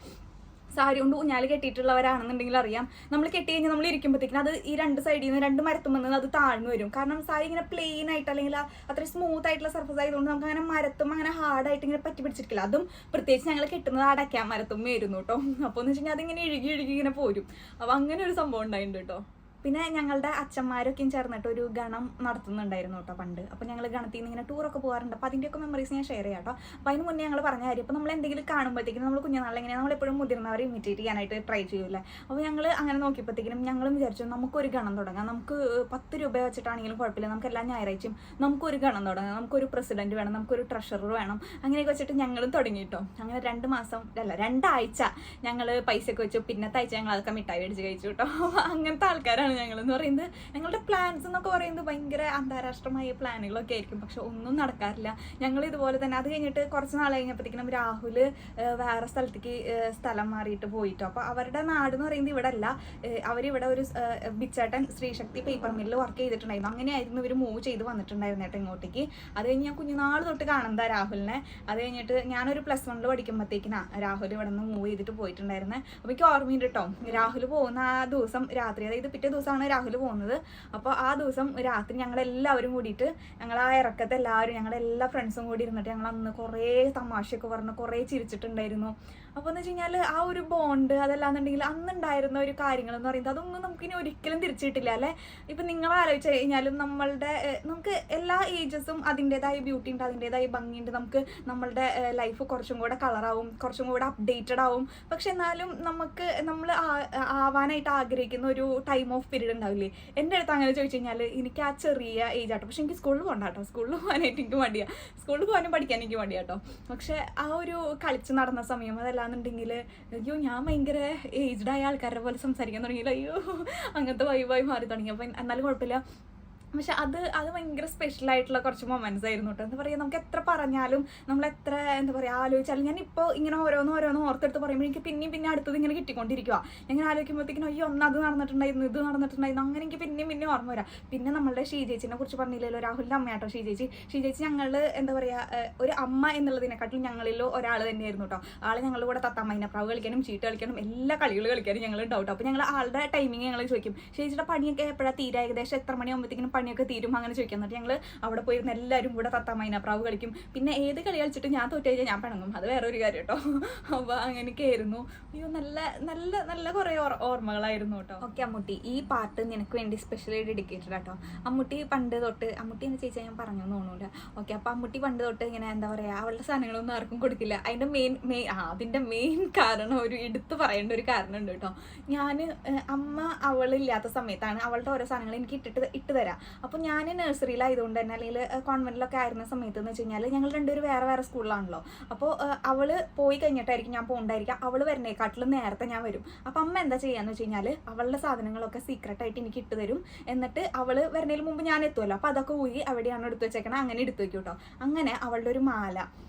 സാരി കൊണ്ട് ഊഞ്ഞാല് കെട്ടിയിട്ടുള്ളവരാണെന്നുണ്ടെങ്കിൽ അറിയാം, നമ്മൾ കെട്ടി കഴിഞ്ഞാൽ നമ്മൾ ഇരിക്കുമ്പോഴത്തേക്കും അത് ഈ രണ്ട് സൈഡിൽ നിന്ന് രണ്ട് മരത്തുമെന്ന് അത് താഴ്ന്നു വരും. കാരണം സാരി ഇങ്ങനെ പ്ലെയിൻ ആയിട്ട് അല്ലെങ്കിൽ അത്രയും സ്മൂത്ത് ആയിട്ടുള്ള സർഫസ് ആയതുകൊണ്ട് നമുക്ക് അങ്ങനെ മരത്തും അങ്ങനെ ഹാർഡായിട്ട് ഇങ്ങനെ പറ്റി പിടിച്ചിരിക്കില്ല. അതും പ്രത്യേകിച്ച് ഞങ്ങൾ കെട്ടുന്നത് അടയ്ക്കാൻ മരത്തുമ്മായിരുന്നു കേട്ടോ. അപ്പോൾ എന്ന് വെച്ച് കഴിഞ്ഞാൽ അതിങ്ങനെ ഇഴുകി ഇങ്ങനെ പോരും. അപ്പോൾ അങ്ങനെ ഒരു സംഭവം ഉണ്ടായിട്ടുണ്ട് കേട്ടോ. പിന്നെ ഞങ്ങളുടെ അച്ഛന്മാരൊക്കെയും ചേർന്നിട്ട് ഒരു ഗണം നടത്തുന്നുണ്ടായിരുന്നു കേട്ടോ പണ്ട്. അപ്പോൾ ഞങ്ങൾ ഗണത്തിൽ നിന്ന് ഇങ്ങനെ ടൂറൊക്കെ പോകാറുണ്ട്. അപ്പോൾ അതിൻ്റെയൊക്കെ മെമ്മറീസ് ഞാൻ ഷെയർ ചെയ്യാം കേട്ടോ. അപ്പോൾ അതിന് മുന്നേ ഞങ്ങൾ പറഞ്ഞ കാര്യം, അപ്പോൾ നമ്മൾ എന്തെങ്കിലും കാണുമ്പോഴത്തേക്കും നമ്മൾ കുഞ്ഞുനാളിലെങ്ങനെയാണ് നമ്മളെപ്പോഴും മുതിർന്നവരെ ഇമിറ്റേറ്റ് ചെയ്യാനായിട്ട് ട്രൈ ചെയ്യൂല്ലേ. അപ്പോൾ ഞങ്ങൾ അങ്ങനെ നോക്കിയപ്പോഴത്തേക്കും ഞങ്ങളും വിചാരിച്ചു നമുക്കൊരു ഗണം തുടങ്ങാം. നമുക്ക് 10 രൂപ വെച്ചിട്ടാണെങ്കിലും കുഴപ്പമില്ല, നമുക്ക് എല്ലാ ഞായറാഴ്ചയും നമുക്കൊരു ഗണം തുടങ്ങാം, നമുക്കൊരു പ്രസിഡന്റ് വേണം, നമുക്കൊരു ട്രഷറർ വേണം. അങ്ങനെയൊക്കെ വെച്ചിട്ട് ഞങ്ങളും തുടങ്ങി കേട്ടോ. അങ്ങനെ 2 ആഴ്ച ഞങ്ങൾ പൈസയൊക്കെ വെച്ചു. പിന്നത്തെ ആഴ്ച ഞങ്ങൾ അതൊക്കെ മിഠായി മേടിച്ച് കഴിച്ചു കേട്ടോ. അങ്ങനത്തെ ആൾക്കാരാണ് ഞങ്ങളെന്ന് പറയുന്നത്. ഞങ്ങളുടെ പ്ലാൻസ് എന്നൊക്കെ പറയുന്നത് ഭയങ്കര അന്താരാഷ്ട്രമായ പ്ലാനുകളൊക്കെ ആയിരിക്കും, പക്ഷെ ഒന്നും നടക്കാറില്ല. ഞങ്ങൾ ഇതുപോലെ തന്നെ അത് കഴിഞ്ഞിട്ട് കുറച്ച് നാൾ കഴിഞ്ഞപ്പോഴത്തേക്കും രാഹുൽ വേറെ സ്ഥലത്തേക്ക് സ്ഥലം മാറിയിട്ട് പോയിട്ടോ. അപ്പോൾ അവരുടെ നാട് എന്ന് പറയുന്നത് ഇവിടെ അല്ല, അവരിവിടെ ഒരു ബിച്ചേട്ടൻ ശ്രീശക്തി പേപ്പർ മില്ലിൽ വർക്ക് ചെയ്തിട്ടുണ്ടായിരുന്നു. അങ്ങനെയായിരുന്നു ഇവർ മൂവ് ചെയ്ത് വന്നിട്ടുണ്ടായിരുന്നു കേട്ടോ ഇങ്ങോട്ടേക്ക്. അത് കഴിഞ്ഞ് ഞാൻ കുഞ്ഞുനാൾ തൊട്ട് കാണുന്നതാ രാഹുലിനെ. അത് കഴിഞ്ഞിട്ട് ഞാനൊരു +1 പഠിക്കുമ്പോഴത്തേക്കിനാ രാഹുൽ ഇവിടെ നിന്ന് മൂവ് ചെയ്തിട്ട് പോയിട്ടുണ്ടായിരുന്നത്. അപ്പോൾ എനിക്ക് ഓർമ്മയുണ്ട് കേട്ടോ, രാഹുൽ പോകുന്ന ആ ദിവസം രാത്രി, അതായത് പിറ്റേ ദിവസമാണ് രാഹുൽ പോകുന്നത്. അപ്പോൾ ആ ദിവസം രാത്രി ഞങ്ങളെല്ലാവരും കൂടിയിട്ട്, ഞങ്ങൾ ആ ഇറക്കത്തെ എല്ലാവരും, ഞങ്ങളുടെ എല്ലാ ഫ്രണ്ട്സും കൂടി ഇരുന്നിട്ട് ഞങ്ങൾ അന്ന് കുറേ തമാശയൊക്കെ പറഞ്ഞ് കുറേ ചിരിച്ചിട്ടുണ്ടായിരുന്നു. അപ്പോൾ എന്ന് വെച്ച് കഴിഞ്ഞാൽ ആ ഒരു ബോണ്ട്, അതല്ലാന്നുണ്ടെങ്കിൽ അന്നുണ്ടായിരുന്ന ഒരു കാര്യങ്ങളെന്ന് പറയുന്നത് അതൊന്നും നമുക്കിനി ഒരിക്കലും തിരിച്ചു കിട്ടില്ല അല്ലേ. ഇപ്പം നിങ്ങൾ ആലോചിച്ച് കഴിഞ്ഞാലും നമുക്ക് എല്ലാ ഏജസും അതിൻ്റെതായ ബ്യൂട്ടി ഉണ്ട്, അതിൻ്റെതായ ഭംഗിയുണ്ട്. നമുക്ക് നമ്മളുടെ ലൈഫ് കുറച്ചും കൂടെ കളറാവും, കുറച്ചും കൂടെ അപ്ഡേറ്റഡ് ആവും. പക്ഷെ എന്നാലും നമ്മൾ ആവാനായിട്ട് ആഗ്രഹിക്കുന്ന ഒരു ടൈം ഓഫ് പീരീഡ് ഉണ്ടാവില്ലേ. എൻ്റെ അടുത്ത് അങ്ങനെ ചോദിച്ചു കഴിഞ്ഞാൽ എനിക്ക് ആ ചെറിയ ഏജ് ആട്ടോ. പക്ഷെ എനിക്ക് സ്കൂളിൽ പോകണ്ട കേട്ടോ, സ്കൂളിൽ പോകാനായിട്ട് എനിക്ക് മടിയാണ്, സ്കൂളിൽ പോകാനും പഠിക്കാൻ എനിക്ക് മടിയാട്ടോ. പക്ഷെ ആ ഒരു കളിച്ച് നടന്ന സമയം, അതല്ലാന്നുണ്ടെങ്കിൽ അയ്യോ ഞാൻ ഭയങ്കര ഏജ്ഡ് ആയ ആൾക്കാരുടെ പോലെ സംസാരിക്കാൻ തുടങ്ങിയില്ല, അയ്യോ അങ്ങനത്തെ വൈബായി മാറി തുടങ്ങി. അപ്പം എന്നാലും കുഴപ്പമില്ല. പക്ഷെ അത് ഭയങ്കര സ്പെഷ്യലായിട്ടുള്ള കുറച്ച് മൊമെൻറ്റ്സ് ആയിരുന്നു കേട്ടോ. എന്താ പറയുക, നമുക്ക് എത്ര പറഞ്ഞാലും നമ്മൾ എത്ര എന്താ പറയുക ആലോചിച്ചാലും, ഞാനിപ്പോൾ ഇങ്ങനെ ഓരോന്ന് ഓർത്തെടുത്ത് പറയുമ്പോൾ എനിക്ക് പിന്നെ അടുത്തത് ഇങ്ങനെ കിട്ടിക്കൊണ്ടിരിക്കുക. ഇങ്ങനെ ആലോചിക്കുമ്പോഴത്തേക്കും അയ്യോ അത് നടന്നിട്ടുണ്ടായിരുന്നു, ഇത് നടന്നിട്ടുണ്ടായിരുന്നു, അങ്ങനെ എനിക്ക് പിന്നെ ഓർമ്മ വരാം. പിന്നെ നമ്മളുടെ ഷീജേച്ചിനെ കുറിച്ച് പറഞ്ഞില്ലല്ലോ, രാഹുലിൻ്റെ അമ്മയാട്ടോ ഷീജേച്ചി. ഞങ്ങൾ എന്താ പറയുക ഒരു അമ്മ എന്നുള്ളതിനെക്കാട്ടിലും ഞങ്ങളിൽ ഒരാൾ തന്നെയായിരുന്നു കേട്ടോ. ആൾ ഞങ്ങളുടെ കൂടെ തത്താമൈനപ്രാവ് കളിക്കാനും ചീട്ട് കളിക്കാനും എല്ലാ കളികൾ കളിക്കാനും ഞങ്ങൾ ഉണ്ടാവും കേട്ടോ. അപ്പോൾ ഞങ്ങൾ ആളുടെ ടൈമിങ് ഞങ്ങൾ ചോദിക്കും, ഷീജിയുടെ പണിയൊക്കെ എപ്പോഴാണ് തീരെ, ഏകദേശം എത്ര മണിയാകുമ്പോഴത്തേക്കും പണിയൊക്കെ തീരും, അങ്ങനെ ചോദിക്കാൻ. എന്നിട്ട് ഞങ്ങൾ അവിടെ പോയിരുന്ന എല്ലാവരും കൂടെ തത്താമൈനപ്രാവ് കളിക്കും. പിന്നെ ഏത് കളി കളിച്ചിട്ട് ഞാൻ തോറ്റു കഴിഞ്ഞാൽ ഞാൻ പിണങ്ങും, അത് വേറൊരു കാര്യം കേട്ടോ. അപ്പോൾ അങ്ങനെയൊക്കെ ആയിരുന്നു. അയ്യോ നല്ല കുറേ ഓർമ്മകളായിരുന്നു കേട്ടോ. ഓക്കെ അമ്മൂട്ടി, ഈ പാട്ട് നിനക്ക് വേണ്ടി സ്പെഷ്യലി ഡെഡിക്കേറ്റഡ് കേട്ടോ. അമ്മൂട്ടി പണ്ട് തൊട്ട്, അമ്മൂട്ടി എന്ന് ചോദിച്ചാൽ ഞാൻ പറഞ്ഞു തോന്നൂല. ഓക്കെ, അപ്പോൾ അമ്മൂട്ടി പണ്ട് തൊട്ട് ഇങ്ങനെ എന്താ പറയുക അവളുടെ സാധനങ്ങളൊന്നും ആർക്കും കൊടുക്കില്ല. അതിൻ്റെ മെയിൻ കാരണം, ഒരു എടുത്ത് പറയേണ്ട ഒരു കാരണം ഉണ്ട് കേട്ടോ. അമ്മ അവളില്ലാത്ത സമയത്താണ് അവളുടെ ഓരോ സാധനങ്ങൾ എനിക്ക് ഇട്ട് തരാം. അപ്പോൾ ഞാൻ നഴ്സറിയിലായതുകൊണ്ട് തന്നെ, അല്ലെങ്കിൽ കോൺവെന്റിലൊക്കെ ആയിരുന്ന സമയത്ത് എന്ന് വെച്ച് കഴിഞ്ഞാൽ ഞങ്ങൾ രണ്ടുപേരും വേറെ സ്കൂളിലാണല്ലോ. അപ്പോൾ അവൾ പോയി കഴിഞ്ഞിട്ടായിരിക്കും ഞാൻ പോകണ്ടായിരിക്കുക, അവൾ വരുന്നേക്കാട്ടിലും നേരത്തെ ഞാൻ വരും. അപ്പോൾ അമ്മ എന്താ ചെയ്യാന്ന് വെച്ച് കഴിഞ്ഞാൽ അവളുടെ സാധനങ്ങളൊക്കെ സീക്രട്ടായിട്ട് എനിക്ക് ഇട്ട് തരും. എന്നിട്ട് അവൾ വരുന്നതിന് മുമ്പ് ഞാൻ എത്തുമല്ലോ, അപ്പോൾ അതൊക്കെ ഊരി എവിടെയാണ് എടുത്ത് വെച്ചേക്കണം അങ്ങനെ എടുത്ത് വെക്കും കേട്ടോ. അങ്ങനെ അവളുടെ ഒരു മാല,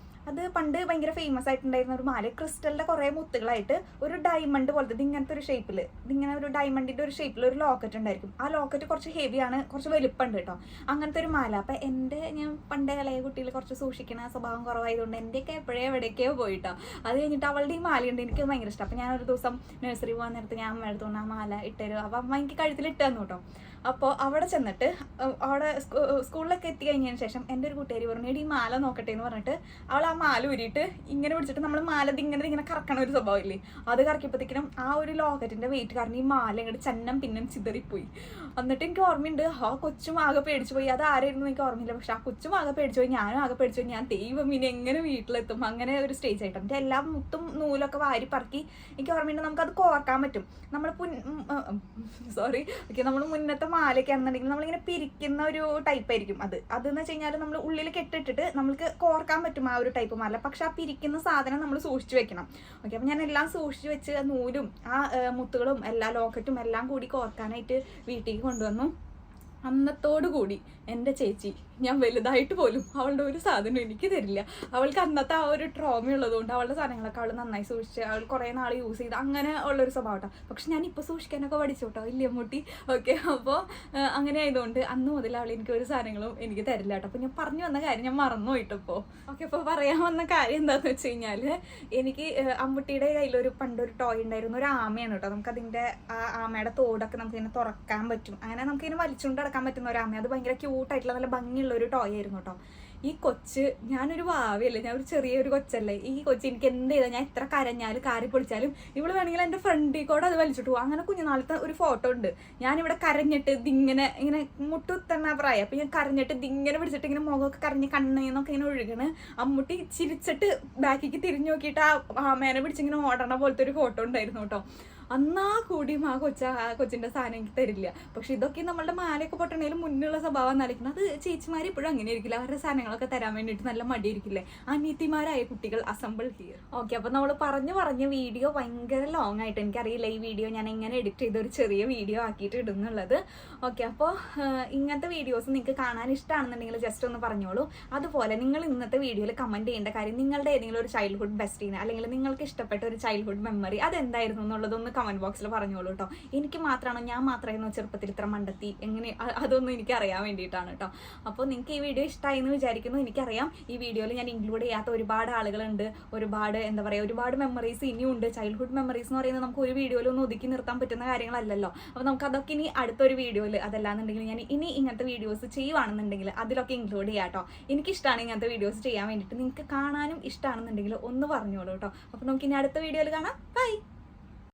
അത് പണ്ട് ഭയങ്കര ഫേമസ് ആയിട്ടുണ്ടായിരുന്ന ഒരു മാല, ക്രിസ്റ്റലിൻ്റെ കുറേ മുത്തുകളായിട്ട് ഒരു ഡയമണ്ട് പോലത്തെ ഇതിങ്ങനത്തെ ഒരു ഷേപ്പിൽ, ഇതിങ്ങനെ ഒരു ഡയമണ്ടിൻ്റെ ഒരു ഷേപ്പിൽ ഒരു ലോക്കറ്റ് ഉണ്ടായിരിക്കും. ആ ലോക്കറ്റ് കുറച്ച് ഹെവിയാണ്, കുറച്ച് വലുപ്പമുണ്ട് കേട്ടോ. അങ്ങനത്തെ ഒരു മാല. അപ്പം ഞാൻ പണ്ടേ ഇളയ കുട്ടിയിൽ കുറച്ച് സൂക്ഷിക്കണ സ്വഭാവം കുറവായതുകൊണ്ട് എൻ്റെയൊക്കെ എവിടേക്കോ പോയിട്ടോ. അത് കഴിഞ്ഞിട്ട് അവളുടെ ഈ മാലയുണ്ട്, എനിക്ക് ഭയങ്കര ഇഷ്ടം. അപ്പം ഞാനൊരു ദിവസം നഴ്സറി പോകാൻ നേരത്ത് ഞാൻ അമ്മ എടുത്തുകൊണ്ട് ആ മാല ഇട്ടുതരും. അപ്പം അമ്മ എനിക്ക് കഴുത്തിൽ ഇട്ട് തന്നു കേട്ടോ. അപ്പോൾ അവിടെ ചെന്നിട്ട് അവിടെ സ്കൂളിലൊക്കെ എത്തി കഴിഞ്ഞതിന് ശേഷം എൻ്റെ ഒരു കൂട്ടുകാരി പറഞ്ഞു, ഈ മാല നോക്കട്ടെ എന്ന് പറഞ്ഞിട്ട് അവൾ ആ മാല ഊരിയിട്ട് ഇങ്ങനെ പിടിച്ചിട്ട് നമ്മൾ മാല ഇങ്ങനെ കറക്കണ ഒരു സ്വഭാവം ഇല്ലേ, അത് കറക്കിയപ്പോഴത്തേക്കിനും ആ ഒരു ലോക്കറ്റിൻ്റെ വെയിറ്റ് കാരണം ഈ മാല ഇങ്ങോട്ട് ചന്നം പിന്നം ചിതറിപ്പോയി. എന്നിട്ട് എനിക്ക് ഓർമ്മയുണ്ട്, ആ കൊച്ചും ആകെ പേടിച്ചു പോയി. അത് ആരായിരുന്നു എനിക്ക് ഓർമ്മയില്ല, പക്ഷെ ആ കൊച്ചും ആകെ പേടിച്ചു പോയി, ഞാനും ആകെ പേടിച്ചു പോയി. ഞാൻ ദൈവം ഇനി എങ്ങനെ വീട്ടിലെത്തും, അങ്ങനെ ഒരു സ്റ്റേജ് ആയിട്ട് എൻ്റെ എല്ലാ മുത്തും നൂലൊക്കെ വാരി പറക്കി. എനിക്ക് ഓർമ്മയുണ്ട് നമുക്കത് കോർക്കാൻ പറ്റും. നമ്മൾ നമ്മൾ മുന്നത്തെ മാലയൊക്കെ ആണെന്നുണ്ടെങ്കിൽ നമ്മളിങ്ങനെ പിരിക്കുന്ന ഒരു ടൈപ്പ് ആയിരിക്കും അതെന്ന് വെച്ച് കഴിഞ്ഞാൽ നമ്മൾ ഉള്ളിൽ കെട്ടിട്ടിട്ട് നമുക്ക് കോർക്കാൻ പറ്റും ആ ഒരു ടൈപ്പ് മാല. പക്ഷെ ആ പിരിക്കുന്ന സാധനം നമ്മൾ സൂക്ഷിച്ചു വെക്കണം. ഓക്കെ, അപ്പം ഞാൻ എല്ലാം സൂക്ഷിച്ചു വെച്ച് നൂലും ആ മുത്തുകളും എല്ലാ ലോക്കറ്റും എല്ലാം കൂടി കോർക്കാനായിട്ട് വീട്ടിലേക്ക് കൊണ്ടുവന്നു. അന്നത്തോടു കൂടി എൻ്റെ ചേച്ചി ഞാൻ വലുതായിട്ട് പോലും അവളുടെ ഒരു സാധനം എനിക്ക് തരില്ല. അവൾക്ക് അന്നത്തെ ആ ഒരു ട്രോമ ഉള്ളതുകൊണ്ട് അവളുടെ സാധനങ്ങളൊക്കെ അവൾ നന്നായി സൂക്ഷിച്ച് അവൾ കുറേ നാൾ യൂസ് ചെയ്ത് അങ്ങനെ ഉള്ളൊരു സ്വഭാവം കേട്ടോ. പക്ഷെ ഞാൻ ഇപ്പോൾ സൂക്ഷിക്കാനൊക്കെ പഠിച്ചു കേട്ടോ, ഇല്ലേ മുട്ടി. ഓക്കെ, അപ്പോൾ അങ്ങനെ ആയതുകൊണ്ട് അന്ന് മുതൽ അവൾ എനിക്ക് ഒരു സാധനങ്ങളും എനിക്ക് തരില്ല കേട്ടോ. അപ്പോൾ ഞാൻ പറഞ്ഞു വന്ന കാര്യം ഞാൻ മറന്നു പോയിട്ടിപ്പോൾ. ഓക്കെ, അപ്പോൾ പറയാൻ വന്ന കാര്യം എന്താണെന്ന് വെച്ച് കഴിഞ്ഞാൽ, എനിക്ക് അമ്മൂട്ടിയുടെ കയ്യിലൊരു പണ്ടൊരു ടോയ് ഉണ്ടായിരുന്നു, ഒരു ആമയാണ് കേട്ടോ. നമുക്കതിൻ്റെ ആ ആമയുടെ തോടൊക്കെ നമുക്കിങ്ങനെ തുറക്കാൻ പറ്റും, അങ്ങനെ നമുക്കിങ്ങനെ വലിച്ചുകൊണ്ട് നടക്കാൻ പറ്റുന്ന ഒരു ആമ. അത് ഭയങ്കര ക്യൂട്ടായിട്ടുള്ള നല്ല ഭംഗിയുള്ള ഒരു ടോയ് ആയിരുന്നു കേട്ടോ. ഈ കൊച്ച്, ഞാനൊരു ഭാവിയല്ലേ, ഞാൻ ഒരു ചെറിയൊരു കൊച്ചല്ലേ, ഈ കൊച്ച് എനിക്ക് എന്ത് ചെയ്താൽ ഞാൻ എത്ര കരഞ്ഞാലും കാറി പൊളിച്ചാലും ഇവള് വേണമെങ്കിൽ എൻ്റെ ഫ്രണ്ടിൽ കൂടെ അത് വലിച്ചിട്ട് പോകും. അങ്ങനെ കുഞ്ഞുനാളത്തെ ഒരു ഫോട്ടോ ഉണ്ട്. ഞാനിവിടെ കരഞ്ഞിട്ട് ഇങ്ങനെ മുട്ടുത്തന്ന പ്രായം. അപ്പം ഞാൻ കരഞ്ഞിട്ട് ഇതിങ്ങനെ പിടിച്ചിട്ട് ഇങ്ങനെ മുഖമൊക്കെ കരഞ്ഞ് കണ്ണെന്നൊക്കെ ഇങ്ങനെ ഒഴുകണ്. അമ്മൂട്ടി ചിരിച്ചിട്ട് ബാക്കിക്ക് തിരിഞ്ഞു നോക്കിയിട്ട് ആ ആമേനെ പിടിച്ചിങ്ങനെ ഓടണ പോലത്തെ ഒരു ഫോട്ടോ ഉണ്ടായിരുന്നു കേട്ടോ. അന്നാ കൂടിയും ആ കൊച്ചിൻ്റെ സാധനം എനിക്ക് തരില്ല. പക്ഷെ ഇതൊക്കെ നമ്മളുടെ മാലയൊക്കെ പൊട്ടണേലും മുന്നുള്ള സ്വഭാവം നടിക്കുന്നത്. അത് ചേച്ചിമാർ ഇപ്പോഴും അങ്ങനെ ആയിരിക്കില്ല, അവരുടെ സാധനങ്ങളൊക്കെ തരാൻ വേണ്ടിയിട്ട് നല്ല മടിയായിരിക്കില്ലേ. അനീതിമാരായ കുട്ടികൾ അസംബിൾ ഹിയർ. ഓക്കെ, അപ്പോൾ നമ്മൾ പറഞ്ഞ വീഡിയോ ഭയങ്കര ലോങ് ആയിട്ട്, എനിക്കറിയില്ല ഈ വീഡിയോ ഞാൻ എങ്ങനെ എഡിറ്റ് ചെയ്ത് ഒരു ചെറിയ വീഡിയോ ആക്കിയിട്ട് ഇടുന്നുള്ളത്. ഓക്കെ, അപ്പോൾ ഇങ്ങനത്തെ വീഡിയോസ് നിങ്ങൾക്ക് കാണാൻ ഇഷ്ടമാണെന്നുണ്ടെങ്കിൽ ജസ്റ്റ് ഒന്ന് പറഞ്ഞോളൂ. അതുപോലെ നിങ്ങൾ ഇന്നത്തെ വീഡിയോയിൽ കമൻറ്റ് ചെയ്യേണ്ട കാര്യം, നിങ്ങളുടെ ഏതെങ്കിലും ഒരു ചൈൽഡ്ഹുഡ് ബെസ്റ്റീനെ അല്ലെങ്കിൽ നിങ്ങൾക്ക് ഇഷ്ടപ്പെട്ട ഒരു ചൈൽഡ്ഹുഡ് മെമ്മറി അതെന്തായിരുന്നു എന്നുള്ളതൊന്ന് കമൻറ്റ് ബോക്സിൽ പറഞ്ഞോളൂ കേട്ടോ. എനിക്ക് മാത്രമാണോ, ഞാൻ മാത്രമായിരുന്നു ചെറുപ്പത്തിൽ ഇത്ര മണ്ടത്തി, എങ്ങനെ, അതൊന്നും എനിക്ക് അറിയാൻ വേണ്ടിയിട്ടാണ് കേട്ടോ. അപ്പോൾ നിങ്ങൾക്ക് ഈ വീഡിയോ ഇഷ്ടമായി എന്ന് വിചാരിക്കുന്നു. എനിക്കറിയാം ഈ വീഡിയോയിൽ ഞാൻ ഇൻക്ലൂഡ് ചെയ്യാത്ത ഒരുപാട് ആളുകളുണ്ട്, ഒരുപാട് എന്താ പറയുക, ഒരുപാട് മെമ്മറീസ് ഇനിയും ഉണ്ട്. ചൈൽഡ്ഹുഡ് മെമ്മറീസ് എന്ന് പറയുന്നത് നമുക്ക് ഒരു വീഡിയോയിൽ ഒന്ന് ഒതുക്കി നിർത്താൻ പറ്റുന്ന കാര്യങ്ങളല്ലല്ലോ. അപ്പോൾ നമുക്ക് അതൊക്കെ ഇനി അടുത്തൊരു വീഡിയോയിൽ, അതല്ലാന്നുണ്ടെങ്കിൽ ഞാൻ ഇനി ഇങ്ങനത്തെ വീഡിയോസ് ചെയ്യുവാണെന്നുണ്ടെങ്കിൽ അതിലൊക്കെ ഇൻക്ലൂഡ് ചെയ്യാം കേട്ടോ. എനിക്കിഷ്ടമാണ് ഇങ്ങനത്തെ വീഡിയോസ് ചെയ്യാൻ വേണ്ടിയിട്ട്. നിങ്ങൾക്ക് കാണാനും ഇഷ്ടമാണെന്നുണ്ടെങ്കിൽ ഒന്ന് പറഞ്ഞോളൂ കേട്ടോ. അപ്പോൾ നമുക്ക് ഇനി അടുത്ത വീഡിയോയിൽ കാണാം. ബൈ.